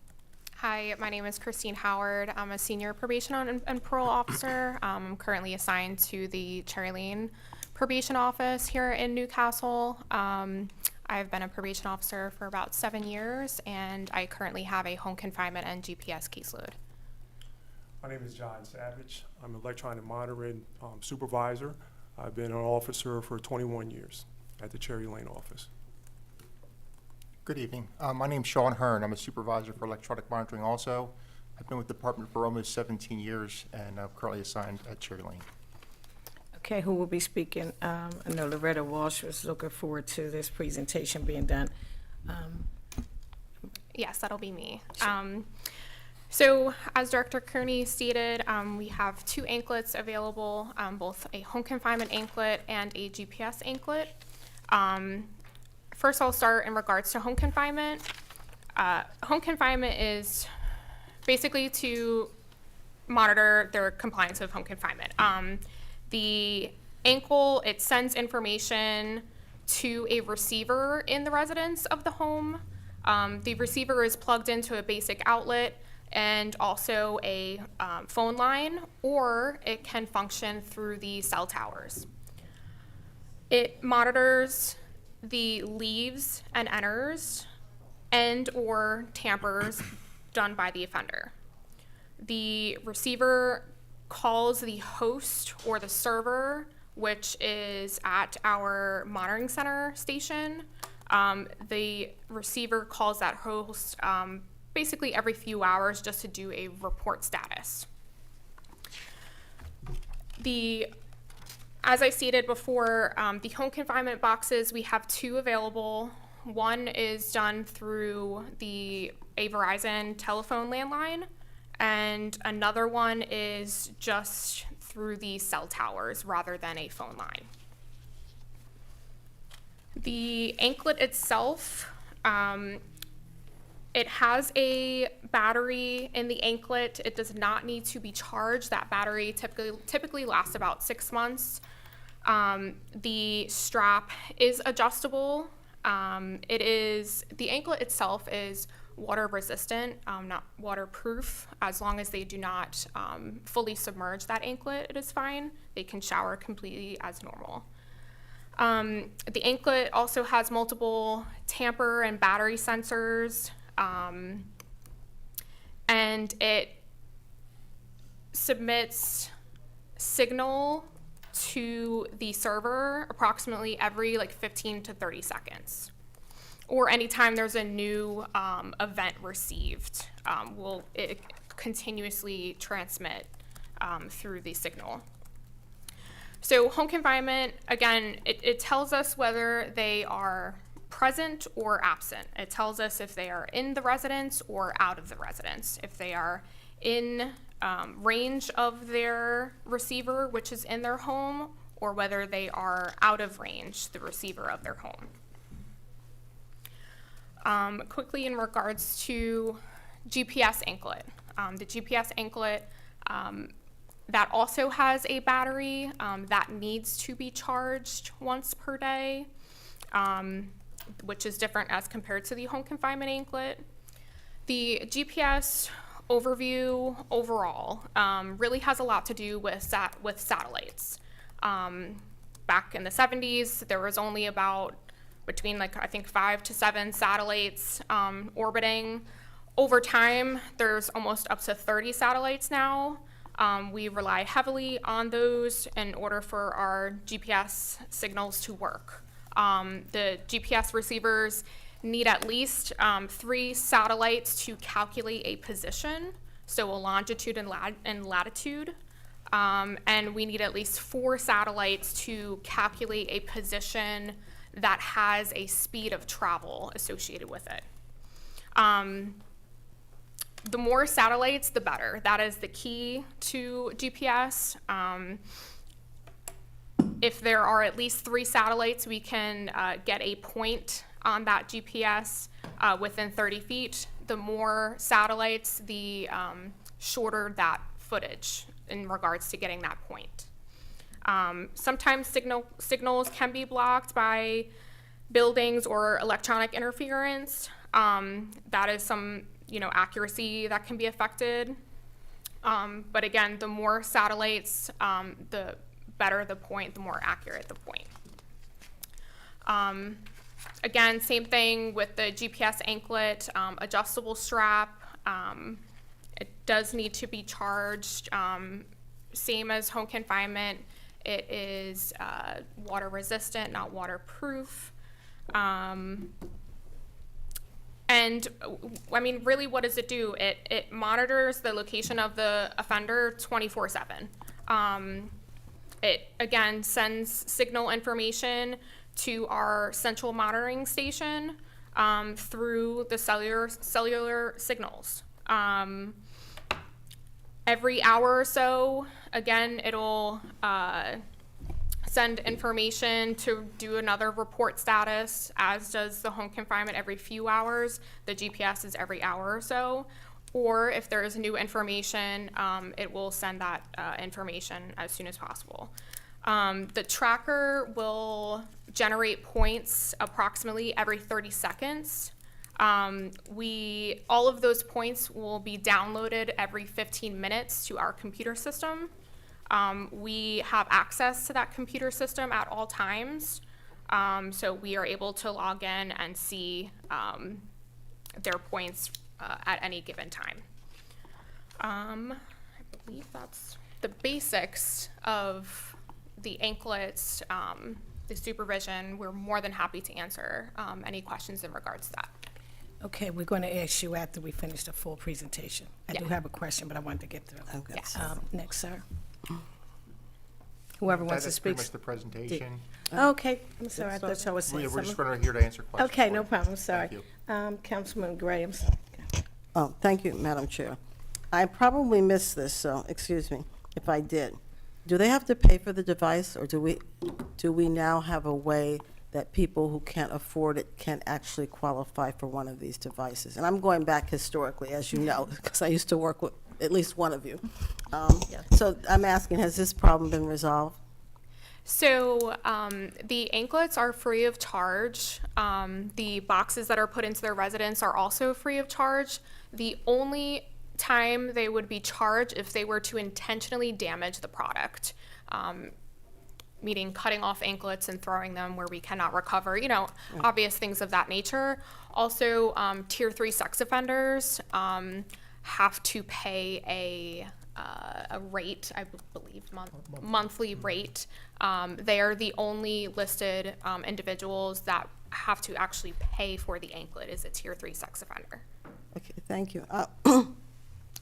Hi, my name is Christine Howard. I'm a senior probation and parole officer. I'm currently assigned to the Cherry Lane probation office here in Newcastle. I've been a probation officer for about 7 years, and I currently have a home confinement and GPS caseload.
My name is John Savage. I'm an electronic monitoring supervisor. I've been an officer for 21 years at the Cherry Lane office.
Good evening. My name's Sean Hearn. I'm a supervisor for electronic monitoring also. I've been with the department for almost 17 years, and I'm currently assigned at Cherry Lane.
Okay, who will be speaking? I know Loretta Walsh was looking forward to this presentation being done.
Yes, that'll be me. So as Director Kearney stated, we have 2 anklets available, both a home confinement anklet and a GPS anklet. First, I'll start in regards to home confinement. Home confinement is basically to monitor their compliance of home confinement. The ankle, it sends information to a receiver in the residence of the home. The receiver is plugged into a basic outlet and also a phone line, or it can function through the cell towers. It monitors the leaves and enters and or tampers done by the offender. The receiver calls the host or the server, which is at our monitoring center station. The receiver calls that host basically every few hours just to do a report status. As I stated before, the home confinement boxes, we have 2 available. One is done through a Verizon telephone landline, and another one is just through the cell towers rather than a phone line. The anklet itself, it has a battery in the anklet. It does not need to be charged. That battery typically lasts about 6 months. The strap is adjustable. The anklet itself is water resistant, not waterproof. As long as they do not fully submerge that anklet, it is fine. They can shower completely as normal. The anklet also has multiple tamper and battery sensors, and it submits signal to the server approximately every 15 to 30 seconds. Or anytime there's a new event received, will it continuously transmit through the signal. So home confinement, again, it tells us whether they are present or absent. It tells us if they are in the residence or out of the residence. If they are in range of their receiver, which is in their home, or whether they are out of range, the receiver of their home. Quickly in regards to GPS anklet. The GPS anklet, that also has a battery that needs to be charged once per day, which is different as compared to the home confinement anklet. The GPS overview overall really has a lot to do with satellites. Back in the 70s, there was only about between I think 5 to 7 satellites orbiting. Over time, there's almost up to 30 satellites now. We rely heavily on those in order for our GPS signals to work. The GPS receivers need at least 3 satellites to calculate a position, so a longitude and latitude. And we need at least 4 satellites to calculate a position that has a speed of travel associated with it. The more satellites, the better. That is the key to GPS. If there are at least 3 satellites, we can get a point on that GPS within 30 feet. The more satellites, the shorter that footage in regards to getting that point. Sometimes signals can be blocked by buildings or electronic interference. That is some accuracy that can be affected. But again, the more satellites, the better the point, the more accurate the point. Again, same thing with the GPS anklet, adjustable strap. It does need to be charged. Same as home confinement, it is water resistant, not waterproof. And I mean, really, what does it do? It monitors the location of the offender 24/7. It, again, sends signal information to our central monitoring station through the cellular signals. Every hour or so, again, it'll send information to do another report status, as does the home confinement every few hours. The GPS is every hour or so. Or if there is new information, it will send that information as soon as possible. The tracker will generate points approximately every 30 seconds. All of those points will be downloaded every 15 minutes to our computer system. We have access to that computer system at all times, so we are able to log in and see their points at any given time. I believe that's the basics of the anklets, the supervision. We're more than happy to answer any questions in regards to that.
Okay, we're going to ask you after we finish the full presentation. I do have a question, but I wanted to get through.
Okay.
Yes.
Next, sir. Whoever wants to
That's
speak.
pretty much the presentation.
Okay, I'm sorry, I thought y'all was saying
We're just
something.
going to here to answer questions.
Okay,
for
no
you.
problem, sorry.
Thank you.
Councilman Gray, I'm sorry.
Oh, thank you, Madam Chair. I probably missed this, so excuse me if I did. Do they have to pay for the device, or do we now have a way that people who can't afford it can actually qualify for one of these devices? And I'm going back historically, as you know, because I used to work with at least one of you. So I'm asking, has this problem been resolved?
So the anklets are free of charge. The boxes that are put into their residence are also free of charge. The only time they would be charged if they were to intentionally damage the product, meaning cutting off anklets and throwing them where we cannot recover, obvious things of that nature. Also, tier 3 sex offenders have to pay a rate, I believe, monthly rate. They are the only listed individuals that have to actually pay for the anklet is a tier 3 sex offender.
Okay, thank you.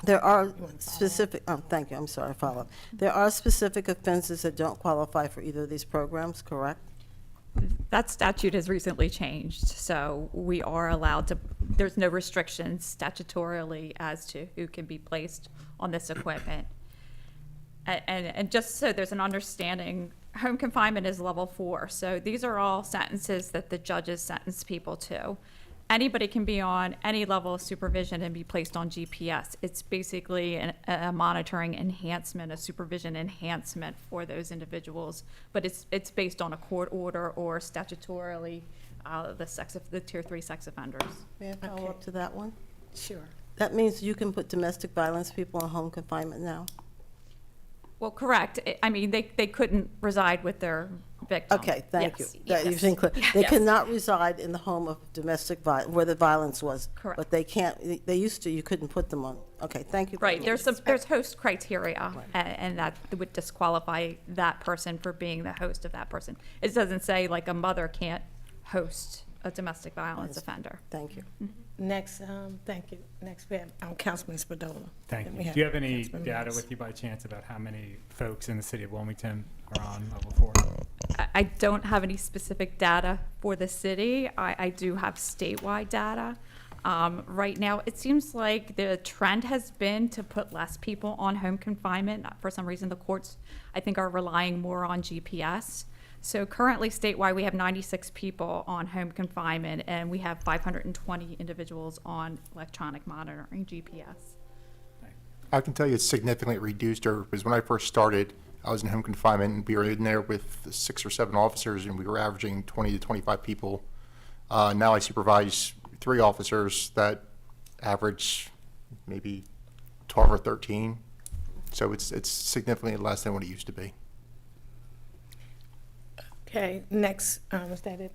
There are specific, thank you, I'm sorry, follow up. There are specific offenses that don't qualify for either of these programs, correct?
That statute has recently changed, so we are allowed to, there's no restrictions statutorily as to who can be placed on this equipment. And just so there's an understanding, home confinement is level 4, so these are all sentences that the judges sentence people to. anybody can be on any level of supervision and be placed on GPS. It's basically a monitoring enhancement, a supervision enhancement for those individuals, but it's based on a court order or statutorily the tier 3 sex offenders.
May I follow up to that one?
Sure.
That means you can put domestic violence people on home confinement now?
Well, correct. I mean, they couldn't reside with their victim.
Okay, thank you.
Yes,
That
yes.
you've been clear. They
Yes.
cannot reside in the home of domestic violence, where the violence was.
Correct.
But they can't, they used to, you couldn't put them on. Okay, thank you. very
Right,
much.
there's host criteria, and that would disqualify that person for being the host of that person. It doesn't say like a mother can't host a domestic violence offender.
Thank you.
Next, thank you. Next, we have Councilman Spadola.
Thank
Then
you.
we
Do you have any
Councilman
data
Mills.
with you by chance about how many folks in the city of Wilmington are on level 4?
I don't have any specific data for the city. I do have statewide data. Right now, it seems like the trend has been to put less people on home confinement. For some reason, the courts, I think, are relying more on GPS. So currently statewide, we have 96 people on home confinement, and we have 520 individuals on electronic monitoring GPS.
I can tell you it's significantly reduced, because when I first started, I was in home confinement, and we were in there with 6 or 7 officers, and we were averaging 20 to 25 people. Now I supervise 3 officers that average maybe 12 or 13. So it's significantly less than what it used to be.
Okay, next, is that it?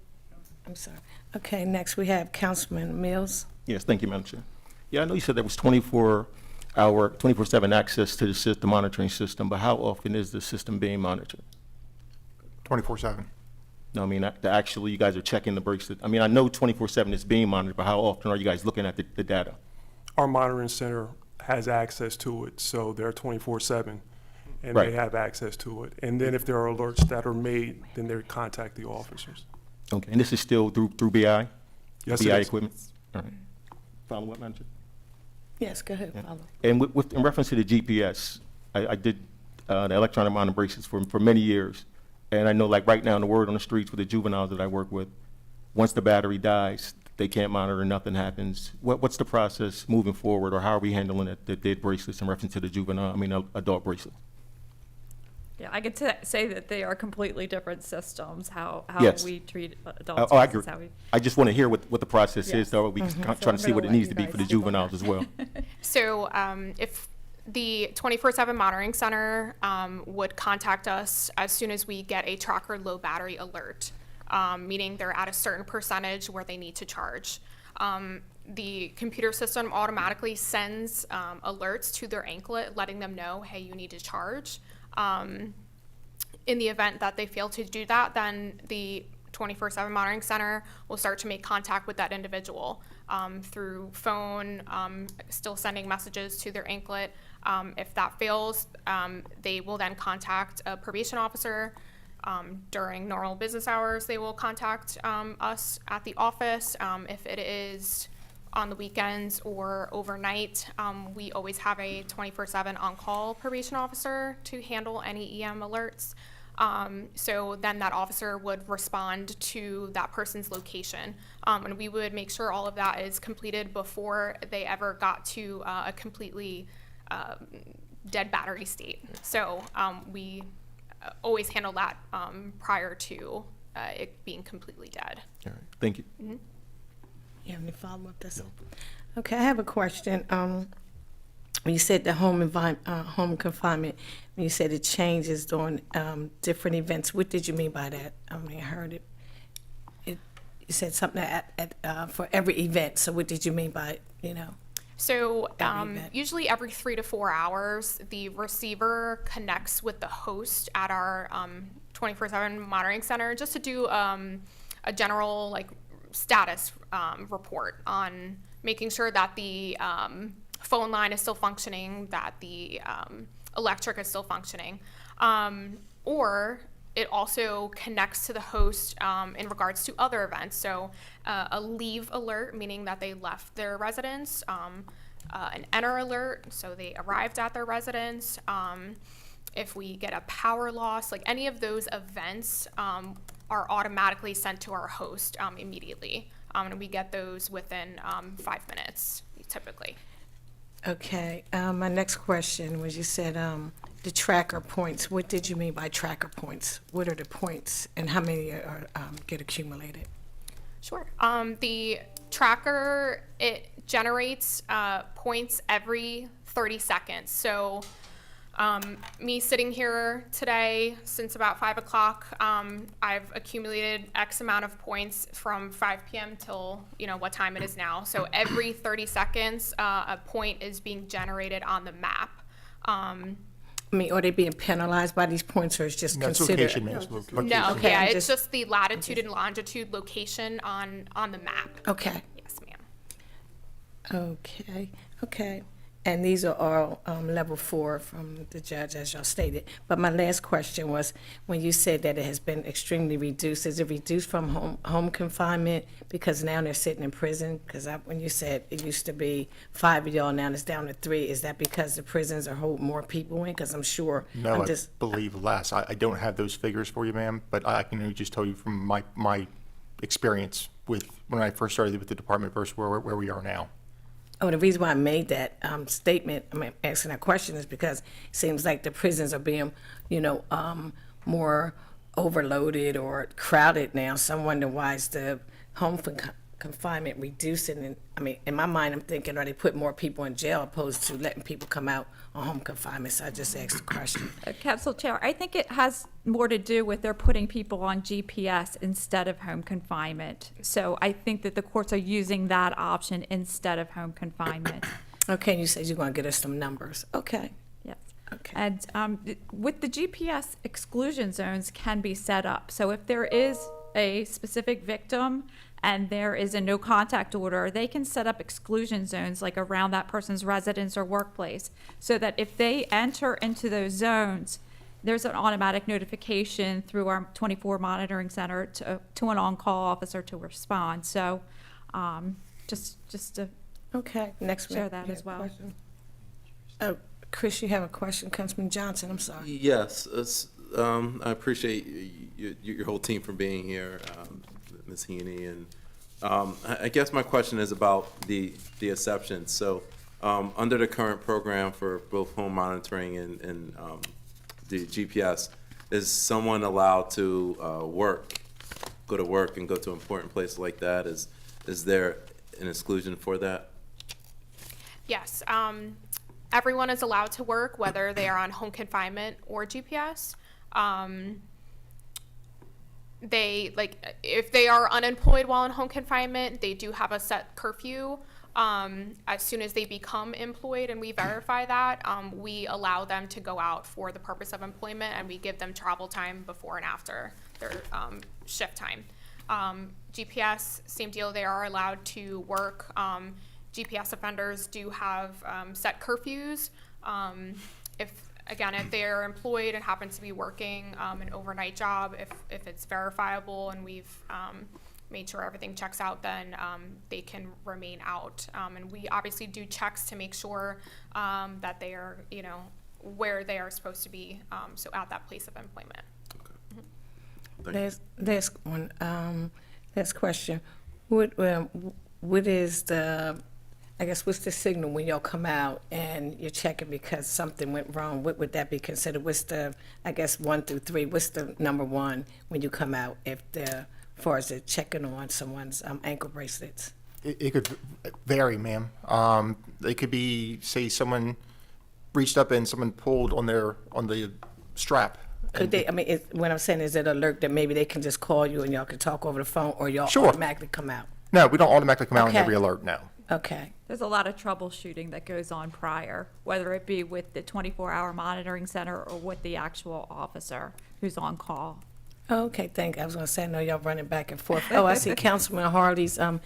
I'm sorry. Okay, next we have Councilman Mills.
Yes, thank you, Madam Chair. Yeah, I know you said there was 24-hour, 24/7 access to the monitoring system, but how often is the system being monitored?
24/7.
No, I mean, actually, you guys are checking the brakes. I mean, I know 24/7 is being monitored, but how often are you guys looking at the data?
Our monitoring center has access to it, so they're 24/7, and
Right.
they have access to it. And then if there are alerts that are made, then they contact the officers.
Okay, and this is still through BI?
Yes, it
BI
is.
equipment? All right. Follow up, Madam Chair?
Yes, go ahead,
Yeah.
follow.
And in reference to the GPS, I did the electronic monitoring braces for many years. And I know, like, right now, the word on the streets with the juveniles that I work with, once the battery dies, they can't monitor, nothing happens. What's the process moving forward, or how are we handling the dead bracelets in reference to the adult bracelets?
Yeah, I could say that they are completely different systems, how
Yes.
we treat adults
Oh, I
versus
agree.
how we.
I just want to hear what the process is,
Yes.
so we can trying to see what it needs to be for the juveniles as well.
So if the 24/7 monitoring center would contact us as soon as we get a tracker low battery alert, meaning they're at a certain percentage where they need to charge. The computer system automatically sends alerts to their anklet, letting them know, hey, you need to charge. In the event that they fail to do that, then the 24/7 monitoring center will start to make contact with that individual through phone, still sending messages to their anklet. If that fails, they will then contact a probation officer. During normal business hours, they will contact us at the office. If it is on the weekends or overnight, we always have a 24/7 on-call probation officer to handle any EM alerts. So then that officer would respond to that person's location. And we would make sure all of that is completed before they ever got to a completely dead battery state. So we always handle that prior to it being completely dead.
All right, thank you.
Mhm.
You have any follow-up? Okay, I have a question. When you said the home confinement, when you said it changes during different events, what did you mean by that? I mean, I heard it. You said something for every event. So what did you mean by,
So
Every event.
usually every 3 to 4 hours, the receiver connects with the host at our 24/7 monitoring center just to do a general status report on making sure that the phone line is still functioning, that the electric is still functioning. Or it also connects to the host in regards to other events. So a leave alert, meaning that they left their residence, an enter alert, so they arrived at their residence. If we get a power loss, any of those events are automatically sent to our host immediately. and we get those within 5 minutes typically.
Okay, my next question was, you said the tracker points. What did you mean by tracker points? What are the points, and how many are get accumulated?
Sure. The tracker, it generates points every 30 seconds. So me sitting here today since about 5 o'clock, I've accumulated X amount of points from 5 p.m. till, what time it is now. So every 30 seconds, a point is being generated on the map.
I mean, are they being penalized by these points, or is just
No, it's
considered?
location, ma'am. It's location.
No,
Okay,
yeah,
I'm
it's
just-
just the latitude and longitude location on the map.
Okay,
Yes, ma'am.
okay. And these are all level 4 from the judge, as y'all stated. But my last question was, when you said that it has been extremely reduced, is it reduced from home confinement because now they're sitting in prison? Because when you said it used to be 5 of y'all, now it's down to 3, is that because the prisons are holding more people in? Because I'm sure,
No,
I'm just,
I believe less. I don't have those figures for you, ma'am, but I can only just tell you from my experience with when I first started with the department versus where we are now.
oh, the reason why I made that statement, I mean, asking that question, is because it seems like the prisons are being, more overloaded or crowded now. So I'm wondering, why is the home confinement reducing? And I mean, in my mind, I'm thinking, are they putting more people in jail opposed to letting people come out on home confinement? So I just asked the question.
Council Chair, I think it has more to do with they're putting people on GPS instead of home confinement. So I think that the courts are using that option instead of home confinement.
Okay, you said you're going to get us some numbers. Okay.
Yes.
Okay.
And with the GPS, exclusion zones can be set up. So if there is a specific victim and there is a no contact order, they can set up exclusion zones like around that person's residence or workplace, so that if they enter into those zones, there's an automatic notification through our 24 monitoring center to an on-call officer to respond. So just to
Okay, next one.
share that as well.
Oh, Chris, you have a question? Councilman Johnson, I'm sorry.
Yes, I appreciate your whole team for being here, Ms. Heaney, and I guess my question is about the exceptions. So, under the current program for both home monitoring and the GPS, is someone allowed to go to work and go to important places like that? Is there an exclusion for that?
Yes, everyone is allowed to work, whether they are on home confinement or GPS. If they are unemployed while in home confinement, they do have a set curfew. As soon as they become employed and we verify that, we allow them to go out for the purpose of employment, and we give them travel time before and after their shift time. GPS, same deal, they are allowed to work. GPS offenders do have set curfews. If they're employed and happen to be working an overnight job, if it's verifiable and we've made sure everything checks out, then they can remain out. And we obviously do checks to make sure that they are, where they are supposed to be, so at that place of employment.
There's one, last question. What is the, I guess, what's the signal when y'all come out and you're checking because something went wrong? What would that be considered? What's the, I guess, 1 through 3, what's the number 1 when you come out, as far as the checking on someone's ankle bracelets?
It could vary, ma'am. It could be, say, someone reached up and someone pulled on the strap.
Could they, I mean, what I'm saying is it alert that maybe they can just call you and y'all can talk over the phone, or y'all
Sure.
automatically come out?
No, we don't automatically come out on
Okay.
every alert, no.
Okay.
There's a lot of troubleshooting that goes on prior, whether it be with the 24-hour monitoring center or with the actual officer who's on call.
Okay, thank you. I was going to say, I know y'all running back and forth. Oh, I see Councilman Harley's hand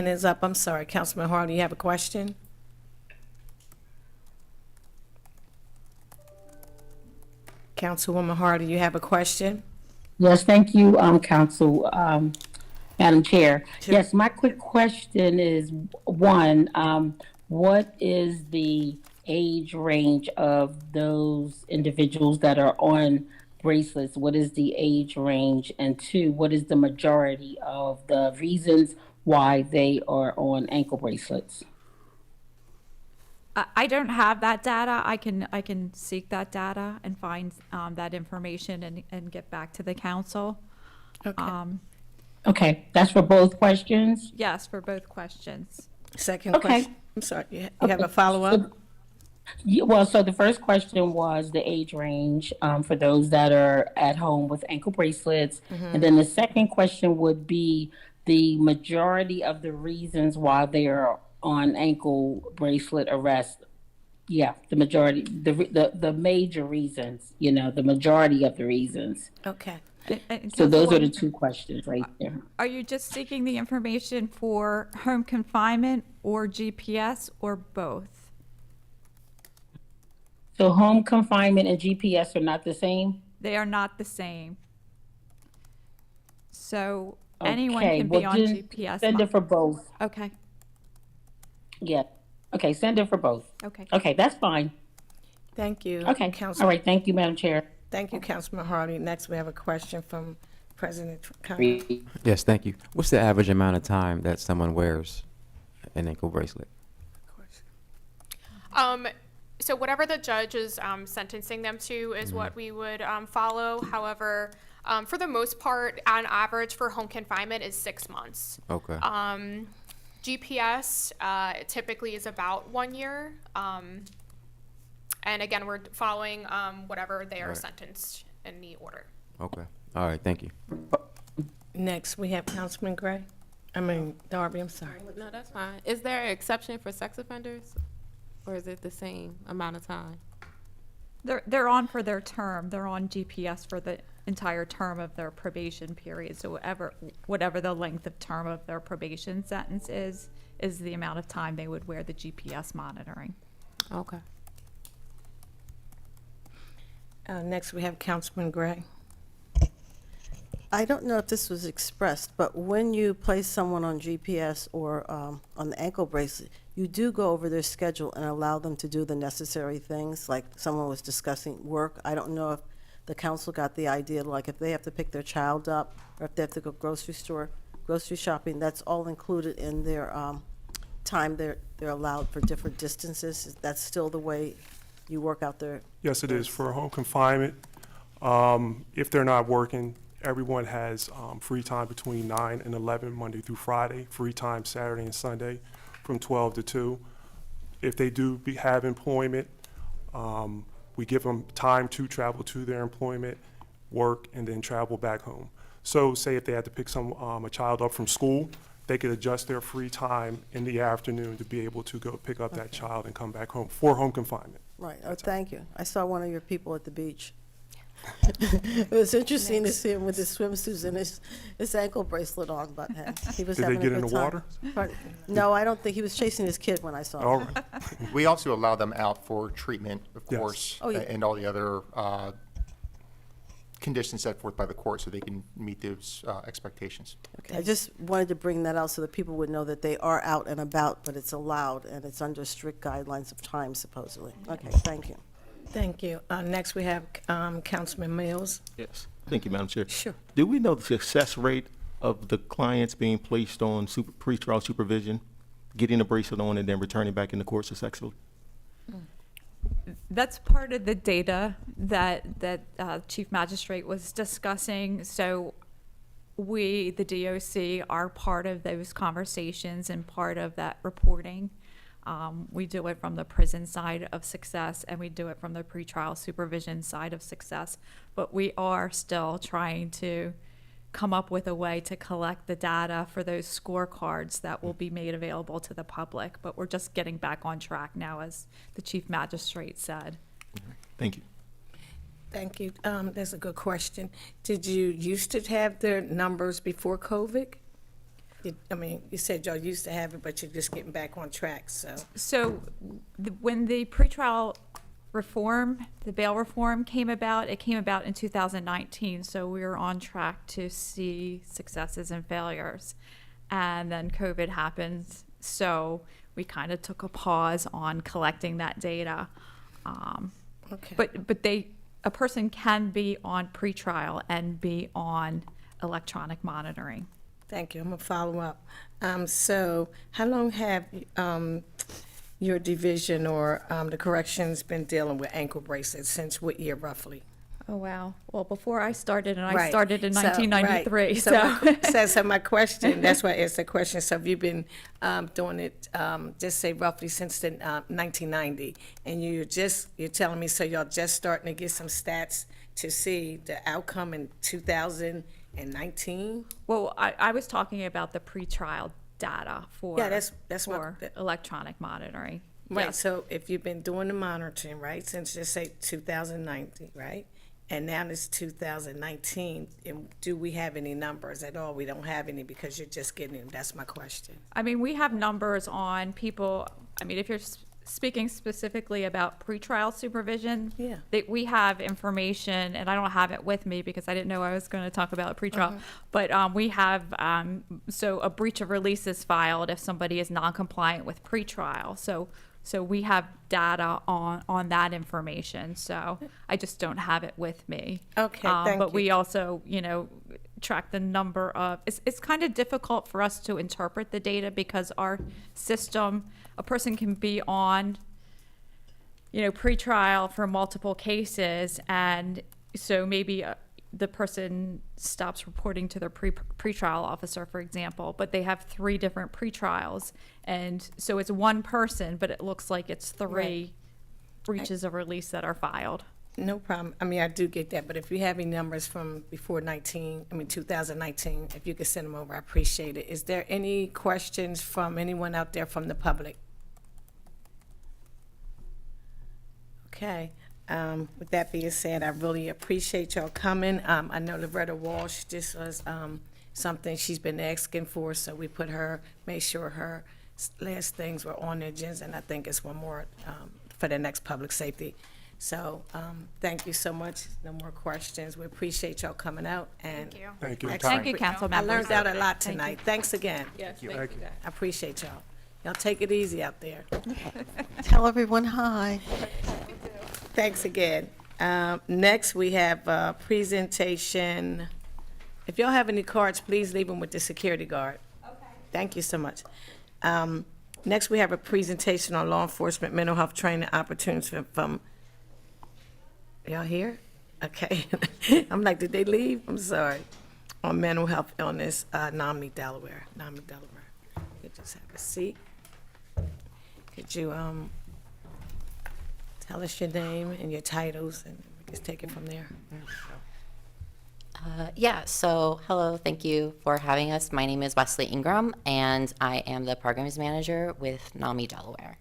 is up. I'm sorry, Councilman Harley, you have a question? Councilwoman Harley, you have a question?
Yes, thank you, Council, Madam Chair.
Sure.
Yes, my quick question is, one, what is the age range of those individuals that are on bracelets? What is the age range? And 2, what is the majority of the reasons why they are on ankle bracelets?
I don't have that data. I can seek that data and find that information and get back to the council.
Okay.
Okay, that's for both questions?
Yes, for both questions.
Second
Okay.
question. I'm sorry, you have a follow-up?
Yeah, well, so the first question was the age range for those that are at home with ankle bracelets. And then the second question would be the majority of the reasons why they are on ankle bracelet arrest. Yeah, the majority, the major reasons, the majority of the reasons.
Okay.
So those are the two questions right there.
Are you just seeking the information for home confinement or GPS or both?
So home confinement and GPS are not the same?
They are not the same. So anyone
Okay,
can be
well,
on
then
GPS.
send it for both.
Okay,
Yeah. Okay, send it for both.
okay.
Okay, that's fine.
Thank you.
Okay.
Council-
All right, thank you, Madam Chair.
Thank you, Councilman Hardy. Next, we have a question from President Conley.
Yes, thank you. What's the average amount of time that someone wears an ankle bracelet?
So whatever the judge is sentencing them to is what we would follow. However, for the most part, on average for home confinement is 6 months.
Okay.
GPS typically is about 1 year. And again, we're following whatever they are
Right.
sentenced in the order.
Okay. All right, thank you.
Next, we have Councilman Darby, I'm sorry.
No, that's fine. Is there an exception for sex offenders? Or is it the same amount of time?
They're on for their term. They're on GPS for the entire term of their probation period. So whatever the length of term of their probation sentence is the amount of time they would wear the GPS monitoring.
Okay.
Next, we have Councilman Gray.
I don't know if this was expressed, but when you place someone on GPS or on the ankle bracelet, you do go over their schedule and allow them to do the necessary things, like someone was discussing work. I don't know if the council got the idea, like if they have to pick their child up or if they have to go grocery shopping, that's all included in their time they're allowed for different distances. That's still the way you work out their...
Yes, it is. For home confinement, if they're not working, everyone has free time between 9 and 11, Monday through Friday, free time Saturday and Sunday from 12 to 2. If they do have employment, we give them time to travel to their employment, work, and then travel back home. So say if they had to pick a child up from school, they could adjust their free time in the afternoon to be able to go pick up that child and come back home for home confinement.
Right, thank you. I saw one of your people at the beach. It was interesting to see him with his swimsuits and his ankle bracelet on, but he was
Did they
having a
get
good
in the
time.
water?
Pardon? No, I don't think, he was chasing his kid when I saw him.
All right.
We also allow them out for treatment, of
Yes.
course,
Oh, yeah.
and all the other conditions set forth by the court so they can meet those expectations.
I just wanted to bring that out so that people would know that they are out and about, but it's allowed, and it's under strict guidelines of time supposedly. Okay, thank you.
Thank you. Next, we have Councilman Mills.
Yes. Thank you, Madam Chair.
Sure.
Do we know the success rate of the clients being placed on pretrial supervision, getting a bracelet on and then returning back in the court successfully?
That's part of the data that Chief Magistrate was discussing. So we, the DOC, are part of those conversations and part of that reporting. We do it from the prison side of success, and we do it from the pretrial supervision side of success. But we are still trying to come up with a way to collect the data for those scorecards that will be made available to the public. But we're just getting back on track now, as the Chief Magistrate said.
Thank you.
Thank you. That's a good question. Did you used to have their numbers before COVID? You said y'all used to have it, but you're just getting back on track, so.
So when the pretrial reform, the bail reform came about, it came about in 2019. So we were on track to see successes and failures. And then COVID happened. So we kind of took a pause on collecting that data.
Okay.
But a person can be on pretrial and be on electronic monitoring.
Thank you. I'm gonna follow up. So how long have, your division or, the corrections been dealing with ankle bracelets? Since what year roughly?
Oh, wow. Well, before I started, and I
Right.
started in
So,
1993,
right.
so.
So my question, that's why I asked the question, so have you been doing it, just say roughly since the 1990? And you're telling me, so y'all just starting to get some stats to see the outcome in 2019?
Well, I was talking about the pretrial data for.
Yeah, that's what-
for electronic monitoring.
Right,
Yes.
so if you've been doing the monitoring, right, since just say 2019, right? And now it's 2019, and do we have any numbers at all? We don't have any because you're just getting them, that's my question.
I mean, we have numbers on people, I mean, if you're speaking specifically about pretrial supervision.
Yeah.
We have information, and I don't have it with me because I didn't know I was going to talk about pretrial. But we have, so a breach of release is filed if somebody is non-compliant with pretrial. So we have data on that information. So I just don't have it with me.
Okay, thank
But
you.
we also, track the number of, it's kind of difficult for us to interpret the data because our system, a person can be on, pretrial for multiple cases, and so maybe the person stops reporting to their pretrial officer, for example, but they have 3 different pretrials, and so it's one person, but it looks like it's 3
Right.
breaches of release that are filed.
No problem. I mean, I do get that, but if you have any numbers from before 2019, if you could send them over, I appreciate it. Is there any questions from anyone out there from the public? Okay. With that being said, I really appreciate y'all coming. I know Loretta Walsh, this was something she's been asking for, so we made sure her last things were on the agenda, and I think it's one more for the next public safety. So, thank you so much. No more questions. We appreciate y'all coming out, and
Thank you.
Thank you.
Thank you, council
I
members.
learned out a lot
Thank you.
tonight. Thanks again.
Yes,
you.
thank you guys.
I appreciate y'all. Y'all take it easy out there.
Tell everyone hi.
Thanks again. Next, we have a presentation. If y'all have any cards, please leave them with the security guard. Okay. Thank you so much. Next, we have a presentation on law enforcement mental health training opportunities from, y'all here? Okay. I'm like, did they leave? I'm sorry. On mental health illness, NAMI Delaware. You just have a seat. Could you, tell us your name and your titles, and we just take it from there.
So hello, thank you for having us. My name is Wesley Ingram, and I am the programs manager with NAMI Delaware.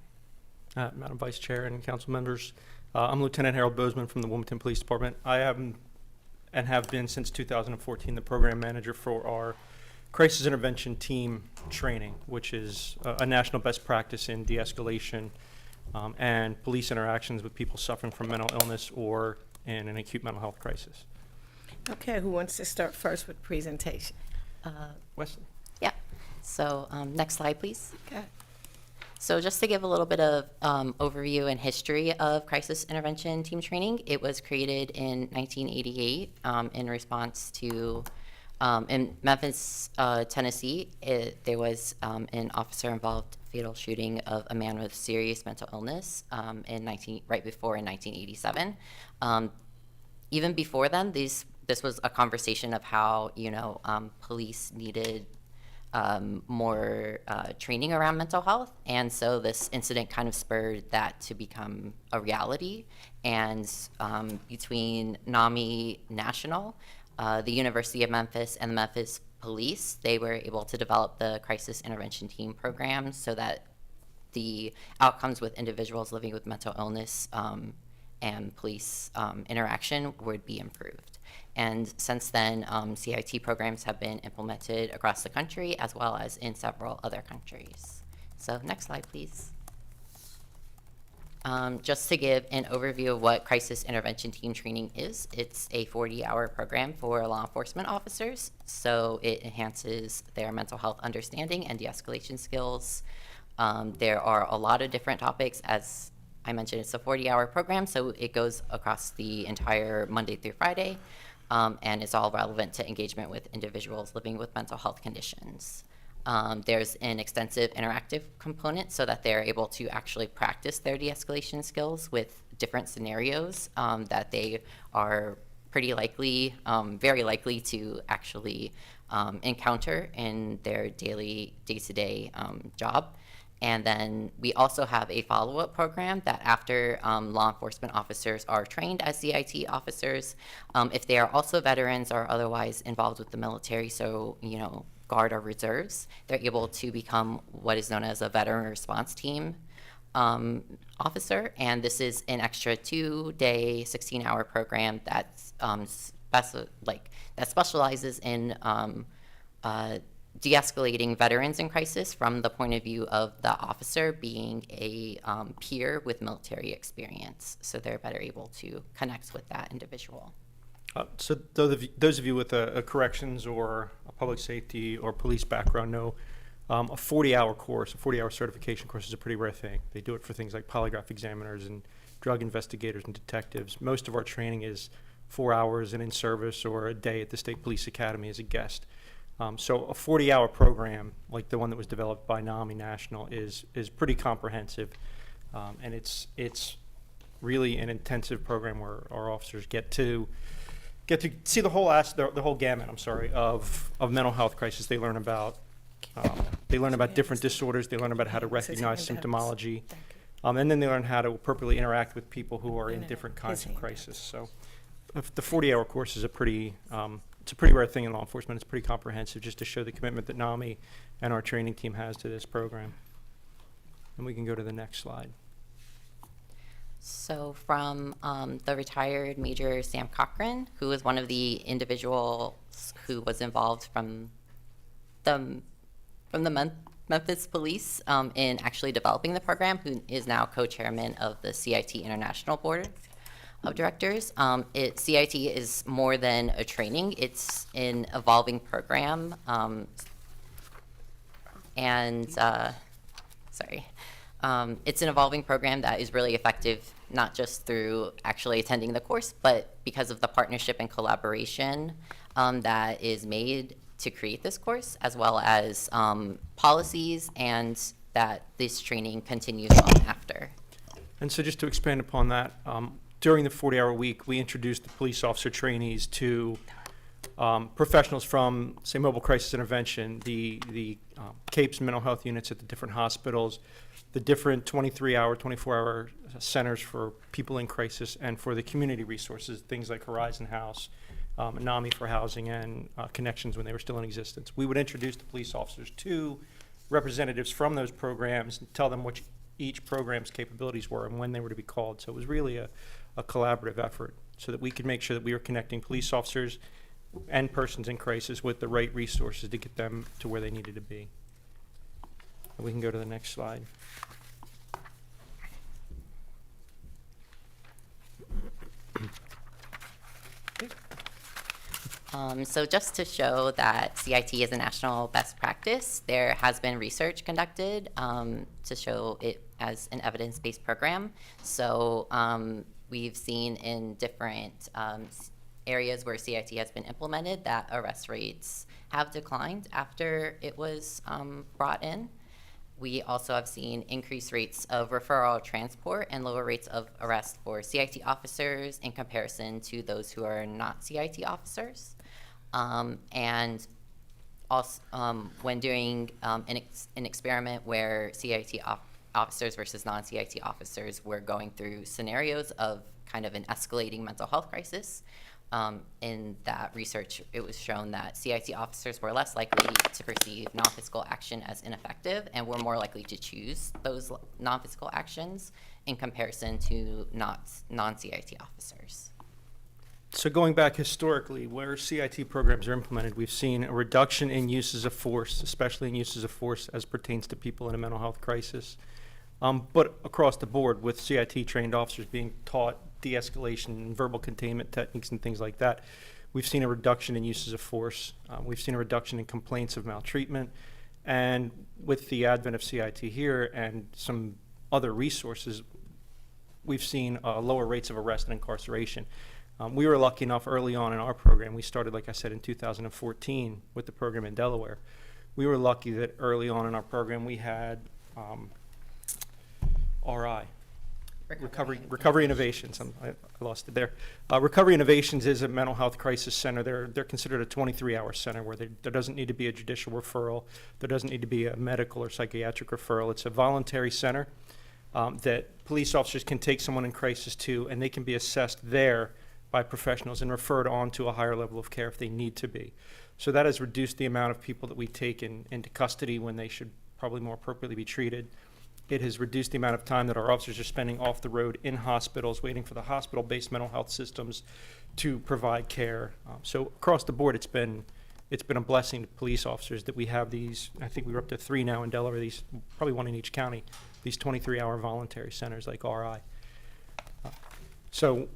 Madam Vice Chair and council members, I'm Lieutenant Harold Bozeman from the Wilmington Police Department. I am and have been since 2014 the program manager for our crisis intervention team training, which is a national best practice in de-escalation and police interactions with people suffering from mental illness or in an acute mental health crisis.
Okay, who wants to start first with presentation?
Wesley.
Yeah. So next slide, please.
Okay.
So just to give a little bit of overview and history of crisis intervention team training, it was created in 1988 in response to, in Memphis, Tennessee, there was an officer-involved fatal shooting of a man with serious mental illness right before in 1987. Even before then, this was a conversation of how, police needed more training around mental health. And so this incident kind of spurred that to become a reality. And between NAMI National, the University of Memphis, and the Memphis Police, they were able to develop the crisis intervention team program so that the outcomes with individuals living with mental illness and police interaction would be improved. And since then, CIT programs have been implemented across the country as well as in several other countries. So next slide, please. Just to give an overview of what crisis intervention team training is, it's a 40-hour program for law enforcement officers. So it enhances their mental health understanding and de-escalation skills. There are a lot of different topics. As I mentioned, it's a 40-hour program, so it goes across the entire Monday through Friday. and it's all relevant to engagement with individuals living with mental health conditions. There's an extensive interactive component so that they're able to actually practice their de-escalation skills with different scenarios that they are pretty likely, very likely to actually encounter in their daily, day-to-day job. And then we also have a follow-up program that after law enforcement officers are trained as CIT officers, if they are also veterans or otherwise involved with the military, so, you know, Guard or reserves, they're able to become what is known as a veteran response team officer. And this is an extra 2-day, 16-hour program that's that specializes in de-escalating veterans in crisis from the point of view of the officer being a peer with military experience. So they're better able to connect with that individual.
So those of you with a corrections or a public safety or police background know a 40-hour course, a 40-hour certification course is a pretty rare thing. They do it for things like polygraph examiners and drug investigators and detectives. Most of our training is 4 hours and in service or a day at the State Police Academy as a guest. So a 40-hour program like the one that was developed by NAMI National is pretty comprehensive, and it's really an intensive program where our officers get to see the whole gamut. Of mental health crisis. They learn about different disorders. They learn about how to recognize symptomology, and then they learn how to appropriately interact with people who are in different kinds of crisis. So the 40-hour course is a pretty rare thing in law enforcement. It's pretty comprehensive, just to show the commitment that NAMI and our training team has to this program. And we can go to the next slide.
So from the retired Major Sam Cochran, who was one of the individuals who was involved from the Memphis Police in actually developing the program, who is now co-chairman of the CIT International Board of Directors. CIT is more than a training. It's an evolving program. It's an evolving program that is really effective, not just through actually attending the course, but because of the partnership and collaboration that is made to create this course, as well as policies, and that this training continues on after.
And so just to expand upon that, during the 40-hour week, we introduced the police officer trainees to professionals from, say, mobile crisis intervention, the CAPES mental health units at the different hospitals, the different 23-hour, 24-hour centers for people in crisis, and for the community resources, things like Horizon House, NAMI for housing, and Connections when they were still in existence. We would introduce the police officers to representatives from those programs and tell them what each program's capabilities were and when they were to be called. So it was really a collaborative effort so that we could make sure that we were connecting police officers and persons in crisis with the right resources to get them to where they needed to be. And we can go to the next slide.
So just to show that CIT is a national best practice, there has been research conducted to show it as an evidence-based program. So we've seen in different areas where CIT has been implemented that arrest rates have declined after it was brought in. We also have seen increased rates of referral transport and lower rates of arrest for CIT officers in comparison to those who are not CIT officers. And also when doing an experiment where CIT officers versus non-CIT officers were going through scenarios of kind of an escalating mental health crisis, in that research, it was shown that CIT officers were less likely to perceive non-physical action as ineffective and were more likely to choose those non-physical actions in comparison to non-CIT officers.
So going back historically, where CIT programs are implemented, we've seen a reduction in uses of force, especially in uses of force as pertains to people in a mental health crisis. But across the board, with CIT trained officers being taught de-escalation and verbal containment techniques and things like that, we've seen a reduction in uses of force. We've seen a reduction in complaints of maltreatment. And with the advent of CIT here and some other resources, we've seen lower rates of arrest and incarceration. We were lucky enough early on in our program. We started, like I said, in 2014 with the program in Delaware. We were lucky that early on in our program we had RI, Recovery Innovations. I lost it there. Recovery Innovations is a mental health crisis center. They're considered a 23-hour center where there doesn't need to be a judicial referral. There doesn't need to be a medical or psychiatric referral. It's a voluntary center that police officers can take someone in crisis to, and they can be assessed there by professionals and referred on to a higher level of care if they need to be. So that has reduced the amount of people that we take into custody when they should probably more appropriately be treated. It has reduced the amount of time that our officers are spending off the road in hospitals, waiting for the hospital-based mental health systems to provide care. So across the board, it's been a blessing to police officers that we have these. I think we're up to 3 now in Delaware. These, probably 1 in each county. These 23-hour voluntary centers like RI. So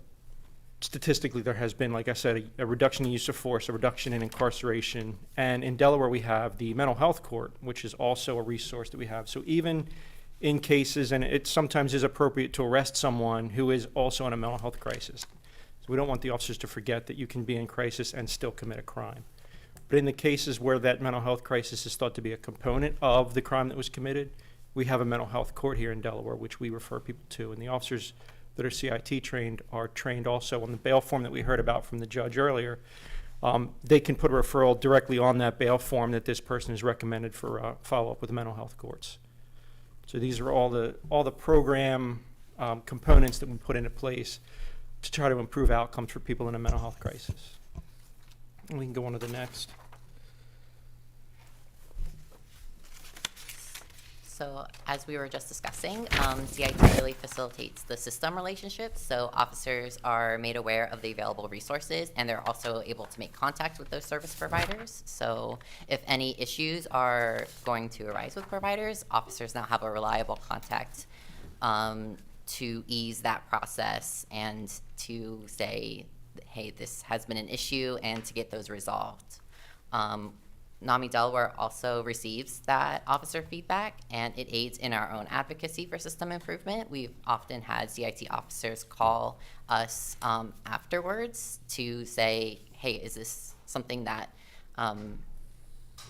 statistically, there has been, like I said, a reduction in use of force, a reduction in incarceration. And in Delaware, we have the mental health court, which is also a resource that we have. So even in cases, and it sometimes is appropriate to arrest someone who is also in a mental health crisis. So we don't want the officers to forget that you can be in crisis and still commit a crime. But in the cases where that mental health crisis is thought to be a component of the crime that was committed, we have a mental health court here in Delaware, which we refer people to. And the officers that are CIT trained are trained also on the bail form that we heard about from the judge earlier. They can put a referral directly on that bail form that this person is recommended for follow-up with the mental health courts. So these are all the program components that we put into place to try to improve outcomes for people in a mental health crisis. And we can go on to the next.
So as we were just discussing, CIT really facilitates the system relationships. So officers are made aware of the available resources, and they're also able to make contact with those service providers. So if any issues are going to arise with providers, officers now have a reliable contact to ease that process and to say, hey, this has been an issue, and to get those resolved. NAMI Delaware also receives that officer feedback, and it aids in our own advocacy for system improvement. We've often had CIT officers call us afterwards to say, hey, is this something that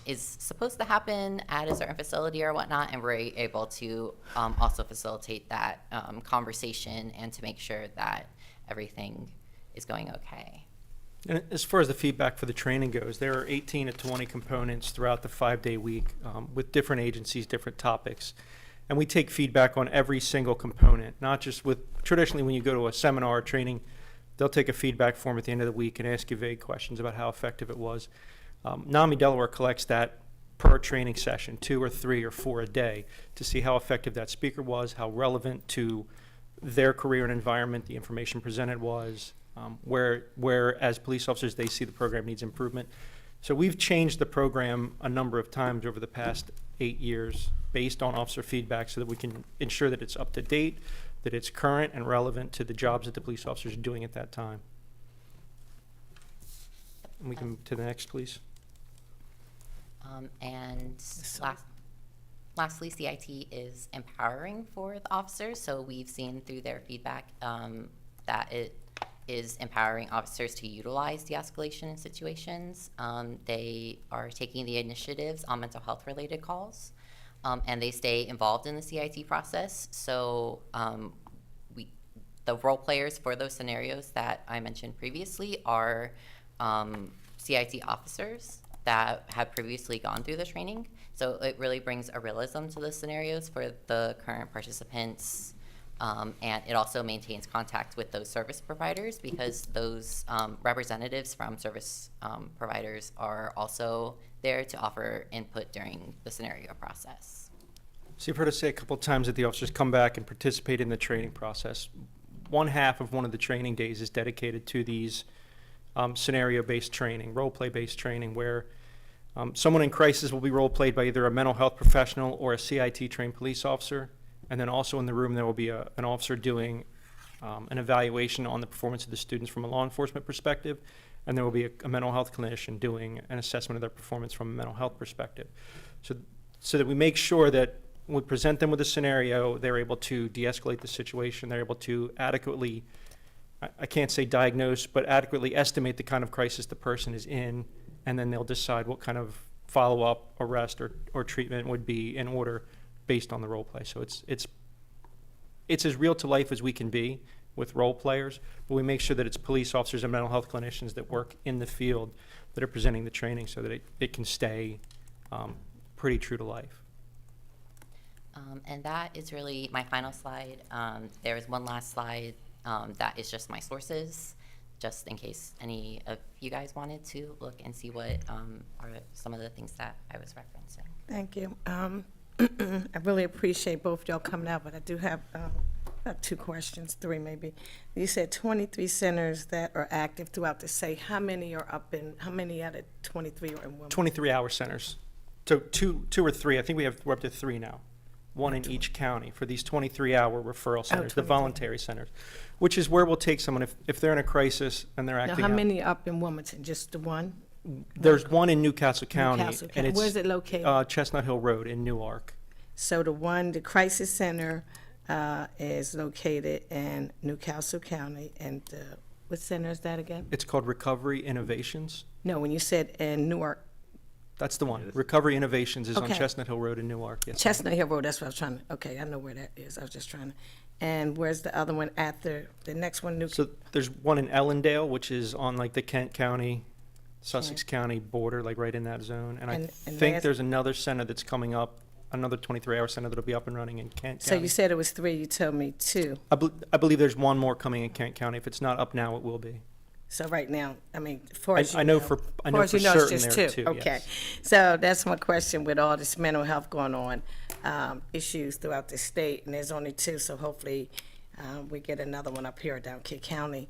is supposed to happen at a certain facility or whatnot? And we're able to also facilitate that conversation and to make sure that everything is going okay.
And as far as the feedback for the training goes, there are 18 to 20 components throughout the 5-day week with different agencies, different topics. And we take feedback on every single component, not just with, traditionally when you go to a seminar or training, they'll take a feedback form at the end of the week and ask you vague questions about how effective it was. NAMI Delaware collects that per training session, 2 or 3 or 4 a day, to see how effective that speaker was, how relevant to their career and environment the information presented was, where as police officers they see the program needs improvement. So we've changed the program a number of times over the past 8 years based on officer feedback so that we can ensure that it's up to date, that it's current and relevant to the jobs that the police officers are doing at that time. And we can move to the next, please.
Lastly, CIT is empowering for the officers. So we've seen through their feedback that it is empowering officers to utilize de-escalation situations. They are taking the initiatives on mental health related calls, and they stay involved in the CIT process. So the role players for those scenarios that I mentioned previously are CIT officers that have previously gone through the training. So it really brings a realism to the scenarios for the current participants. And it also maintains contact with those service providers because those representatives from service providers are also there to offer input during the scenario process.
So you've heard us say a couple of times that the officers come back and participate in the training process. One half of one of the training days is dedicated to these scenario-based training, role-play-based training, where someone in crisis will be role-played by either a mental health professional or a CIT-trained police officer. And then also in the room, there will be an officer doing an evaluation on the performance of the students from a law enforcement perspective. And there will be a mental health clinician doing an assessment of their performance from a mental health perspective. So that we make sure that when we present them with a scenario, they're able to de-escalate the situation. They're able to adequately I can't say diagnose, but adequately estimate the kind of crisis the person is in, and then they'll decide what kind of follow-up, arrest, or treatment would be in order based on the role play. So it's as real to life as we can be with role players, but we make sure that it's police officers and mental health clinicians that work in the field that are presenting the training so that it can stay pretty true to life.
And that is really my final slide. There is one last slide that is just my sources, just in case any of you guys wanted to look and see what are some of the things that I was referencing.
Thank you. I really appreciate both y'all coming out, but I do have two questions, three maybe. You said 23 centers that are active throughout the state. How many are up in, how many out of 23 are in Wilmington?
23-hour centers. So two or three. I think we're up to 3 now. One in each county for these 23-hour referral centers, the
23.
voluntary centers, which is where we'll take someone if they're in a crisis and they're
Now,
acting
how
out.
many up in Wilmington? Just the one?
There's one in Newcastle County.
Newcastle
and
County.
it's,
Where's it located?
Chestnut Hill Road in Newark.
So the one, the crisis center is located in Newcastle County, and what center is that again?
It's called Recovery Innovations.
No, when you said in Newark,
That's the one. Recovery Innovations is on
Okay.
Chestnut Hill Road in Newark. Yes.
Chestnut Hill Road, that's what I was trying to, okay, I know where that is. I was just trying to, and where's the other one after, the next one?
So there's one in Ellendale, which is on like the Kent County, Sussex County border, like right in that zone. And I
And
think
last-
there's another center that's coming up, another 23-hour center that'll be up and running in Kent
So
County.
you said it was 3, you told me 2.
I believe there's one more coming in Kent County. If it's not up now, it will be.
So right now, I mean, as far as you
I know for
as you know,
certain
it's just
there are
2.
2,
Okay.
yes.
So that's my question with all this mental health going on, issues throughout the state, and there's only 2, so hopefully we get another one up here down Kent County.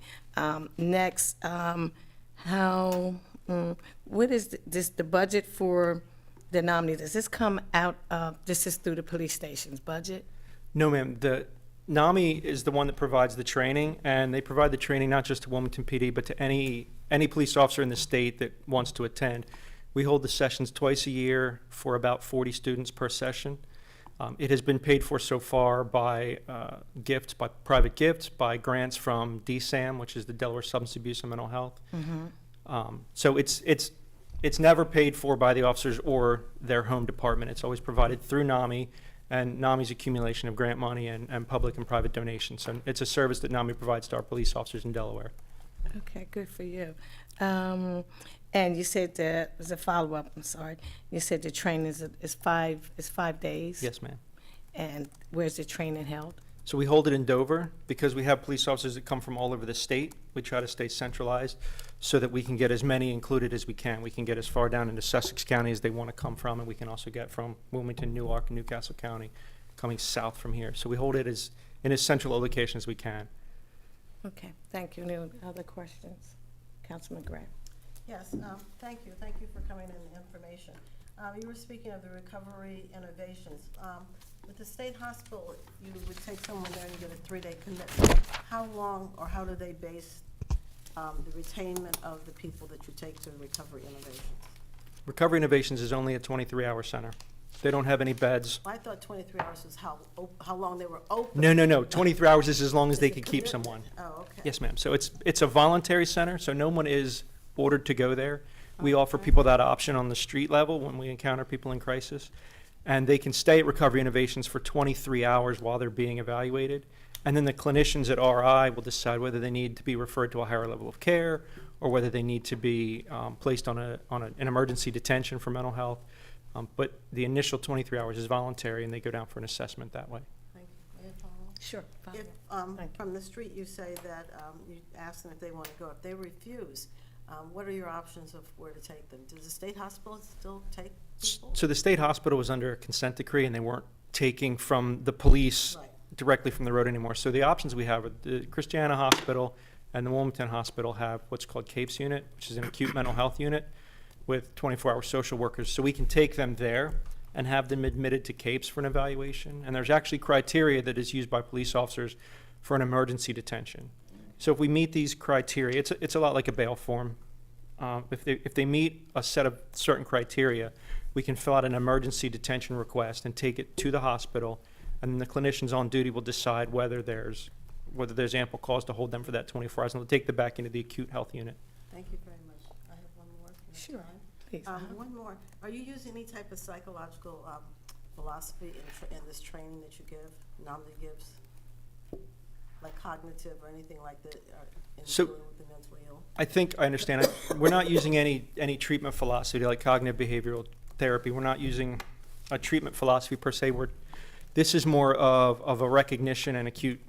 Next, what is the budget for the nominee? Does this come out of, this is through the police station's budget?
No, ma'am. The NAMI is the one that provides the training, and they provide the training not just to Wilmington PD, but to any police officer in the state that wants to attend. We hold the sessions twice a year for about 40 students per session. It has been paid for so far by gifts, by private gifts, by grants from DSAM, which is the Delaware Substance Abuse and Mental Health. So it's never paid for by the officers or their home department. It's always provided through NAMI and NAMI's accumulation of grant money and public and private donations. So it's a service that NAMI provides to our police officers in Delaware.
Okay, good for you. And you said that, as a follow-up, I'm sorry, you said the training is 5 days?
Yes, ma'am.
And where's the training held?
So we hold it in Dover because we have police officers that come from all over the state. We try to stay centralized so that we can get as many included as we can. We can get as far down into Sussex County as they want to come from, and we can also get from Wilmington, Newark, and Newcastle County coming south from here. So we hold it in as central a location as we can.
Okay, thank you. Any other questions? Councilman Grant?
Yes, thank you. Thank you for coming in the information. You were speaking of the recovery innovations. With the state hospital, you would take someone there and get a 3-day commitment. How long or how do they base the retainment of the people that you take to recovery innovations?
Recovery Innovations is only a 23-hour center. They don't have any beds.
I thought 23 hours was how long they were open.
No. 23 hours is as long as
Is
they
it
can keep
commitment?
someone.
Oh, okay.
Yes, ma'am. So it's a voluntary center, so no one is ordered to go there. We offer people that option on the street level when we encounter people in crisis. And they can stay at Recovery Innovations for 23 hours while they're being evaluated. And then the clinicians at RI will decide whether they need to be referred to a higher level of care or whether they need to be placed on an emergency detention for mental health. But the initial 23 hours is voluntary, and they go down for an assessment that way.
Thank you. May I follow?
Sure.
If, from the street, you say that you ask them if they want to go. If they refuse, what are your options of where to take them? Does the state hospital still take people?
So the state hospital was under a consent decree, and they weren't taking from the police
Right.
directly from the road anymore. So the options we have are the Christiana Hospital and the Wilmington Hospital have what's called CAPES unit, which is an acute mental health unit with 24-hour social workers. So we can take them there and have them admitted to CAPES for an evaluation. And there's actually criteria that is used by police officers for an emergency detention. So if we meet these criteria, it's a lot like a bail form. If they meet a set of certain criteria, we can fill out an emergency detention request and take it to the hospital, and then the clinicians on duty will decide whether there's whether there's ample cause to hold them for that 24 hours, and they'll take them back into the acute health unit.
Thank you very much. I have one more. Can I have
Please.
time? One more. Are you using any type of psychological philosophy in this training that you give, Namdi gives? Like cognitive or anything like that in
So-
dealing with the mentally ill?
I think I understand. We're not using any treatment philosophy like cognitive behavioral therapy. We're not using a treatment philosophy per se. This is more of a recognition and acute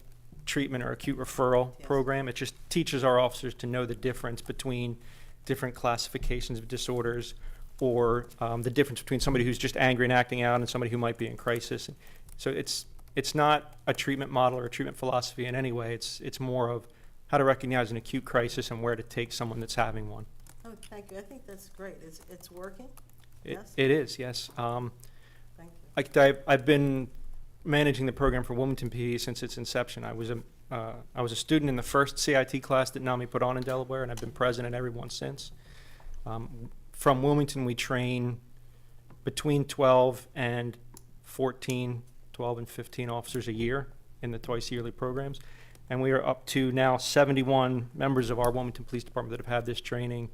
treatment or acute referral program. It just teaches our officers to know the difference between different classifications of disorders, or the difference between somebody who's just angry and acting out and somebody who might be in crisis. So it's not a treatment model or a treatment philosophy in any way. It's more of how to recognize an acute crisis and where to take someone that's having one.
Oh, thank you. I think that's great. It's working? Yes?
It is, yes.
Thank you.
I've been managing the program for Wilmington PE since its inception. I was a student in the first CIT class that NAMI put on in Delaware, and I've been president every one since. From Wilmington, we train between 12 and 14, 12 and 15 officers a year in the twice yearly programs. And we are up to now 71 members of our Wilmington Police Department that have had this training,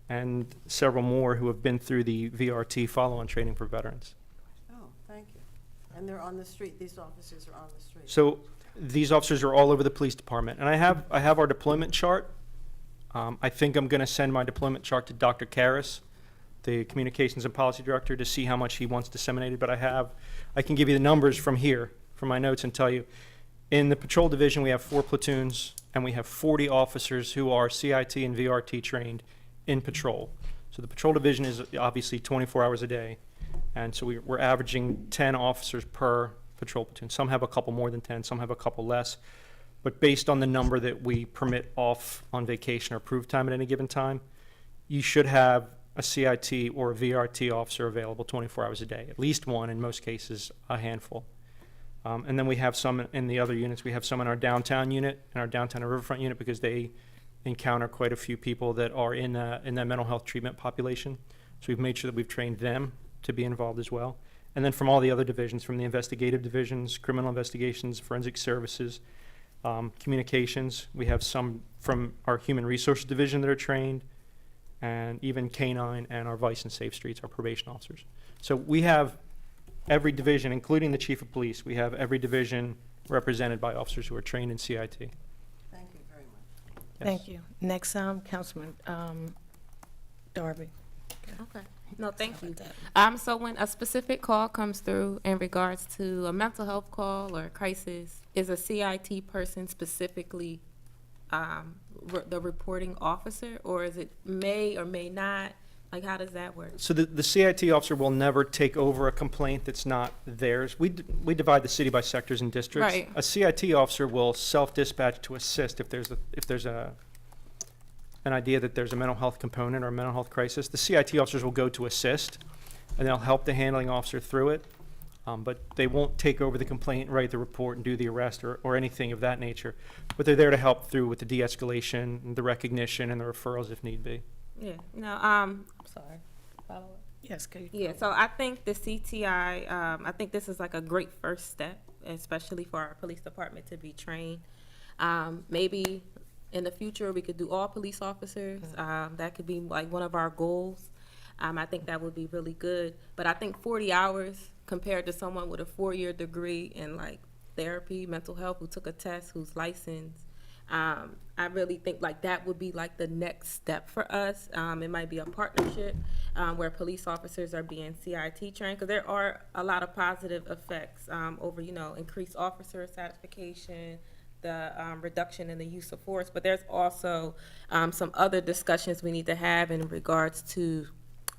and several more who have been through the VRT follow-on training for veterans.
Oh, thank you. And they're on the street, these officers are on the street?
So these officers are all over the police department. And I have our deployment chart. I think I'm going to send my deployment chart to Dr. Karras, the Communications and Policy Director, to see how much he wants disseminated. But I can give you the numbers from here, from my notes, and tell you, in the patrol division, we have 4 platoons, and we have 40 officers who are CIT and VRT trained in patrol. So the patrol division is obviously 24 hours a day. And so we're averaging 10 officers per patrol platoon. Some have a couple more than 10, some have a couple less. But based on the number that we permit off on vacation or proof time at any given time, you should have a CIT or a VRT officer available 24 hours a day, at least one, in most cases, a handful. And then we have some in the other units. We have some in our downtown unit and our downtown and riverfront unit, because they encounter quite a few people that are in that mental health treatment population. So we've made sure that we've trained them to be involved as well. And then from all the other divisions, from the investigative divisions, criminal investigations, forensic services, communications, we have some from our human resources division that are trained, and even K-9 and our Vice and Safe Streets, our probation officers. So we have every division, including the chief of police, we have every division represented by officers who are trained in CIT.
Thank you very much.
Thank you. Next, Councilman Darby.
Okay. No, thank
Sorry
you.
about that.
So when a specific call comes through in regards to a mental health call or a crisis, is a CIT person specifically the reporting officer, or is it may or may not? Like, how does that work?
So the CIT officer will never take over a complaint that's not theirs. We divide the city by sectors and districts.
Right.
A CIT officer will self-dispatch to assist if there's an idea that there's a mental health component or a mental health crisis. The CIT officers will go to assist, and they'll help the handling officer through it. But they won't take over the complaint, write the report, and do the arrest or anything of that nature. But they're there to help through with the de-escalation, the recognition, and the referrals if need be.
Yeah. No. I'm sorry. Follow up.
Yes, can you?
Yeah. So I think the CTI. I think this is like a great first step, especially for our police department to be trained. Maybe in the future we could do all police officers. That could be like one of our goals. I think that would be really good. But I think 40 hours compared to someone with a 4-year degree in like therapy, mental health, who took a test, who's licensed, I really think like that would be like the next step for us. It might be a partnership where police officers are being CIT trained, because there are a lot of positive effects over, increased officer satisfaction, the reduction in the use of force. But there's also some other discussions we need to have in regards to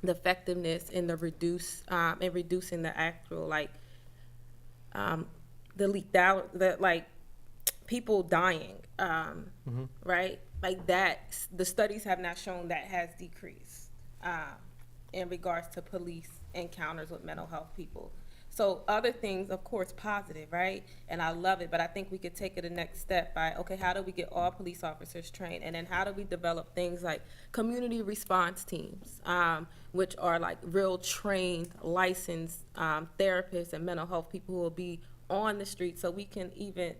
the effectiveness in the reducing the actual the lethality, like people dying, right? Like that, the studies have not shown that has decreased in regards to police encounters with mental health people. So other things, of course, positive, right? And I love it, but I think we could take it a next step by, okay, how do we get all police officers trained? And then how do we develop things like community response teams, which are like real trained, licensed therapists and mental health people who will be on the street, so we can even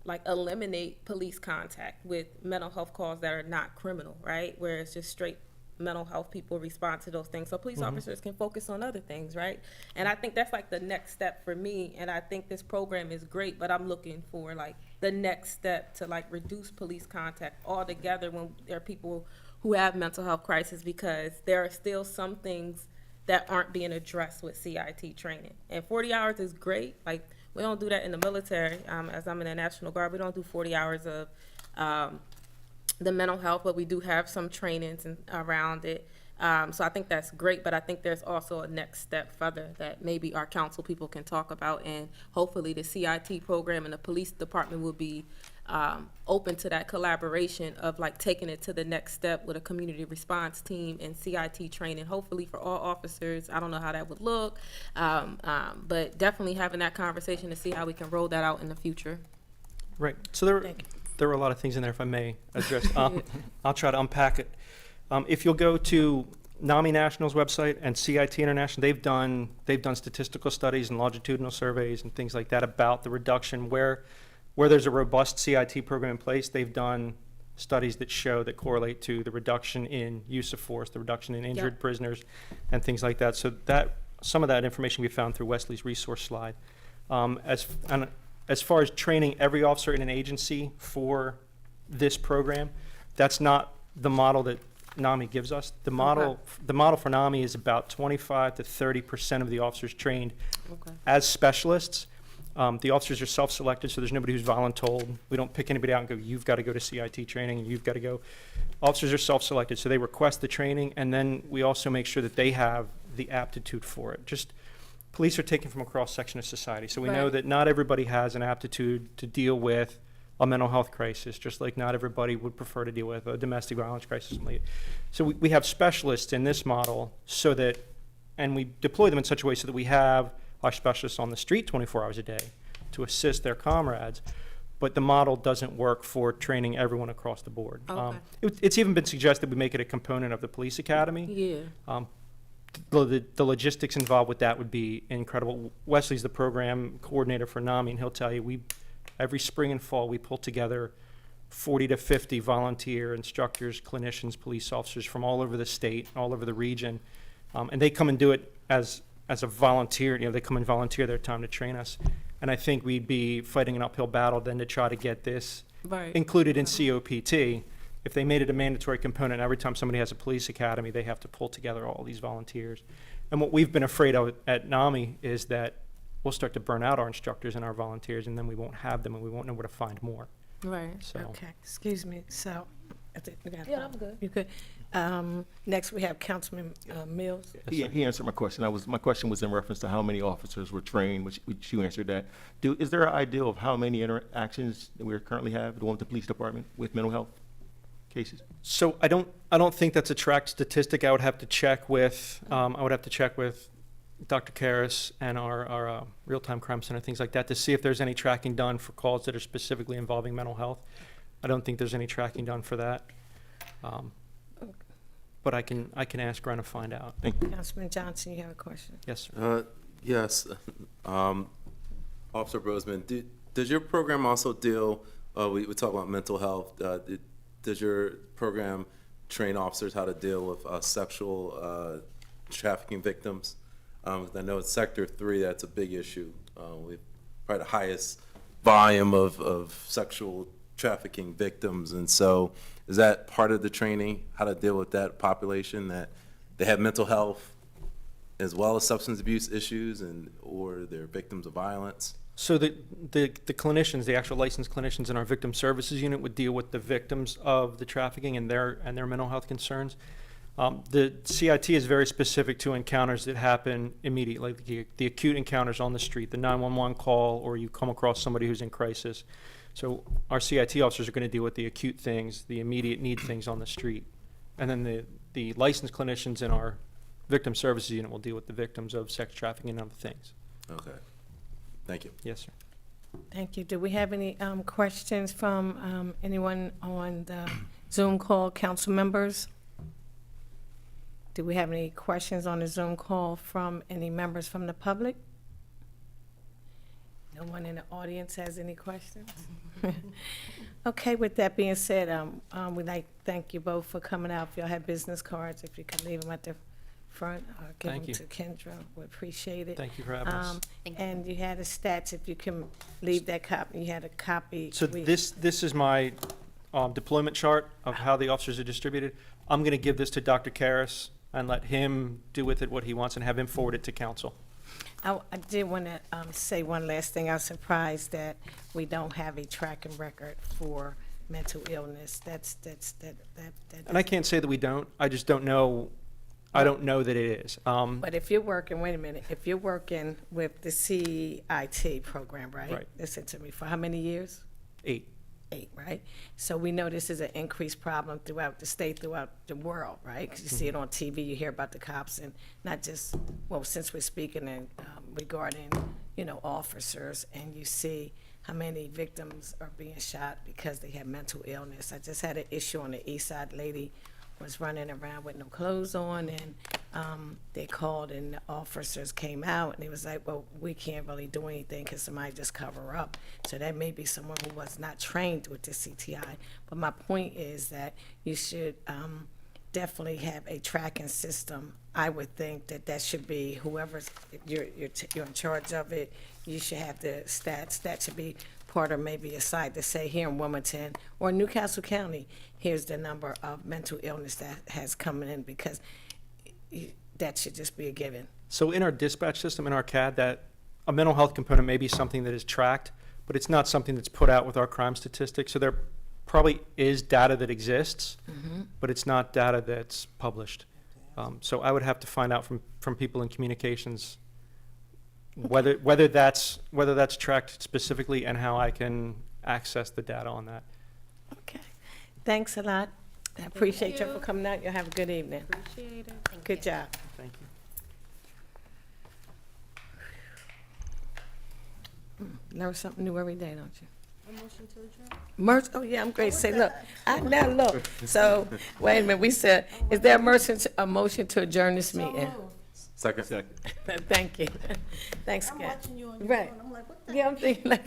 like eliminate police contact with mental health calls that are not criminal, right? Where it's just straight mental health people respond to those things. So police officers can focus on other things, right? And I think that's like the next step for me. And I think this program is great, but I'm looking for like the next step to like reduce police contact altogether when there are people who have mental health crisis, because there are still some things that aren't being addressed with CIT training. And 40 hours is great. Like, we don't do that in the military. As I'm in the National Guard, we don't do 40 hours of the mental health, but we do have some trainings around it. So I think that's great, but I think there's also a next step further that maybe our council people can talk about, and hopefully the CIT program and the police department will be open to that collaboration of like taking it to the next step with a community response team and CIT training, hopefully for all officers. I don't know how that would look, but definitely having that conversation to see how we can roll that out in the future.
Right. So there were a lot of things in there, if I may address. I'll try to unpack it. If you'll go to NAMI National's website and CIT International, they've done statistical studies and longitudinal surveys and things like that about the reduction where there's a robust CIT program in place. They've done studies that show that correlate to the reduction in use of force, the reduction in injured prisoners, and things like that. So that some of that information we found through Wesley's resource slide. As far as training every officer in an agency for this program, that's not the model that NAMI gives us. The model for NAMI is about 25 to 30% of the officers trained as specialists. The officers are self-selected, so there's nobody who's voluntold. We don't pick anybody out and go, you've got to go to CIT training and you've got to go. Officers are self-selected, so they request the training, and then we also make sure that they have the aptitude for it. Just police are taken from a cross-section of society, so we know that not everybody has an aptitude to deal with a mental health crisis, just like not everybody would prefer to deal with a domestic violence crisis. So we have specialists in this model so that, and we deploy them in such a way so that we have our specialists on the street 24 hours a day to assist their comrades, but the model doesn't work for training everyone across the board. It's even been suggested we make it a component of the police academy.
Yeah.
The logistics involved with that would be incredible. Wesley's the program coordinator for NAMI, and he'll tell you every spring and fall we pull together 40 to 50 volunteer instructors, clinicians, police officers from all over the state, all over the region, and they come and do it as a volunteer. They come and volunteer their time to train us, and I think we'd be fighting an uphill battle then to try to get this included in COPT. If they made it a mandatory component, every time somebody has a police academy, they have to pull together all these volunteers. And what we've been afraid of at NAMI is that we'll start to burn out our instructors and our volunteers, and then we won't have them and we won't know where to find more.
Right.
So.
Okay, excuse me, so.
Yeah, I'm good.
You good? Next, we have Councilman Mills.
He answered my question. My question was in reference to how many officers were trained, which you answered that. Is there an idea of how many interactions that we currently have at the Police Department with mental health cases?
So I don't think that's a tracked statistic. I would have to check with Dr. Karras and our real-time crime center, things like that, to see if there's any tracking done for calls that are specifically involving mental health. I don't think there's any tracking done for that. But I can ask Gren to find out.
Thank you.
Councilman Johnson, you have a question?
Yes, sir.
Yes. Officer Brosman, does your program also deal, we talk about mental health, does your program train officers how to deal with sexual trafficking victims? I know it's Sector 3, that's a big issue. We've probably the highest volume of sexual trafficking victims, and so is that part of the training, how to deal with that population, that they have mental health as well as substance abuse issues, or they're victims of violence?
So the clinicians, the actual licensed clinicians in our victim services unit would deal with the victims of the trafficking and their mental health concerns. The CIT is very specific to encounters that happen immediately, like the acute encounters on the street, the 911 call, or you come across somebody who's in crisis. So our CIT officers are going to deal with the acute things, the immediate need things on the street. And then the licensed clinicians in our victim services unit will deal with the victims of sex trafficking and other things.
Okay. Thank you.
Yes, sir.
Thank you. Do we have any questions from anyone on the Zoom call, council members? Do we have any questions on the Zoom call from any members from the public? No one in the audience has any questions? Okay, with that being said, we'd like to thank you both for coming out. If y'all have business cards, if you could leave them at the front or give
Thank
them
you.
to Kendra, we appreciate it.
Thank you for having us.
And you had the stats, if you can leave that copy, you had a copy.
So this is my deployment chart of how the officers are distributed. I'm going to give this to Dr. Karras and let him do with it what he wants and have him forward it to council.
I did want to say one last thing. I was surprised that we don't have a tracking record for mental illness. That.
And I can't say that we don't. I just don't know. I don't know that it is.
But if you're working, wait a minute, if you're working with the CIT program, right?
Right.
Listen to me, for how many years?
8.
8, right? So we know this is an increased problem throughout the state, throughout the world, right? Because you see it on TV, you hear about the cops, and not just, well, since we're speaking in, regarding, officers, and you see how many victims are being shot because they have mental illness. I just had an issue on the east side. Lady was running around with no clothes on, and they called, and the officers came out, and they was like, well, we can't really do anything because somebody just cover up. So that may be someone who was not trained with the CTI. But my point is that you should definitely have a tracking system. I would think that should be whoever's, you're in charge of it, you should have the stats. That should be part of maybe a site to say here in Wilmington or Newcastle County, here's the number of mental illness that has come in, because that should just be a given.
So in our dispatch system, in our CAD, that a mental health component may be something that is tracked, but it's not something that's put out with our crime statistics. So there probably is data that exists, but it's not data that's published. So I would have to find out from people in communications whether that's tracked specifically and how I can access the data on that.
Okay. Thanks a lot. I appreciate you for coming out. You'll have a good evening.
Appreciate it.
Good job.
Thank you.
Learn something new every day, don't you? Oh, yeah, I'm great. Say, look, now look. So, wait a minute, we said, is there a motion to adjourn this meeting?
Second.
Thank you. Thanks again.
I'm watching you on your
Right.
phone. I'm like, what the?
Yeah, I'm thinking like,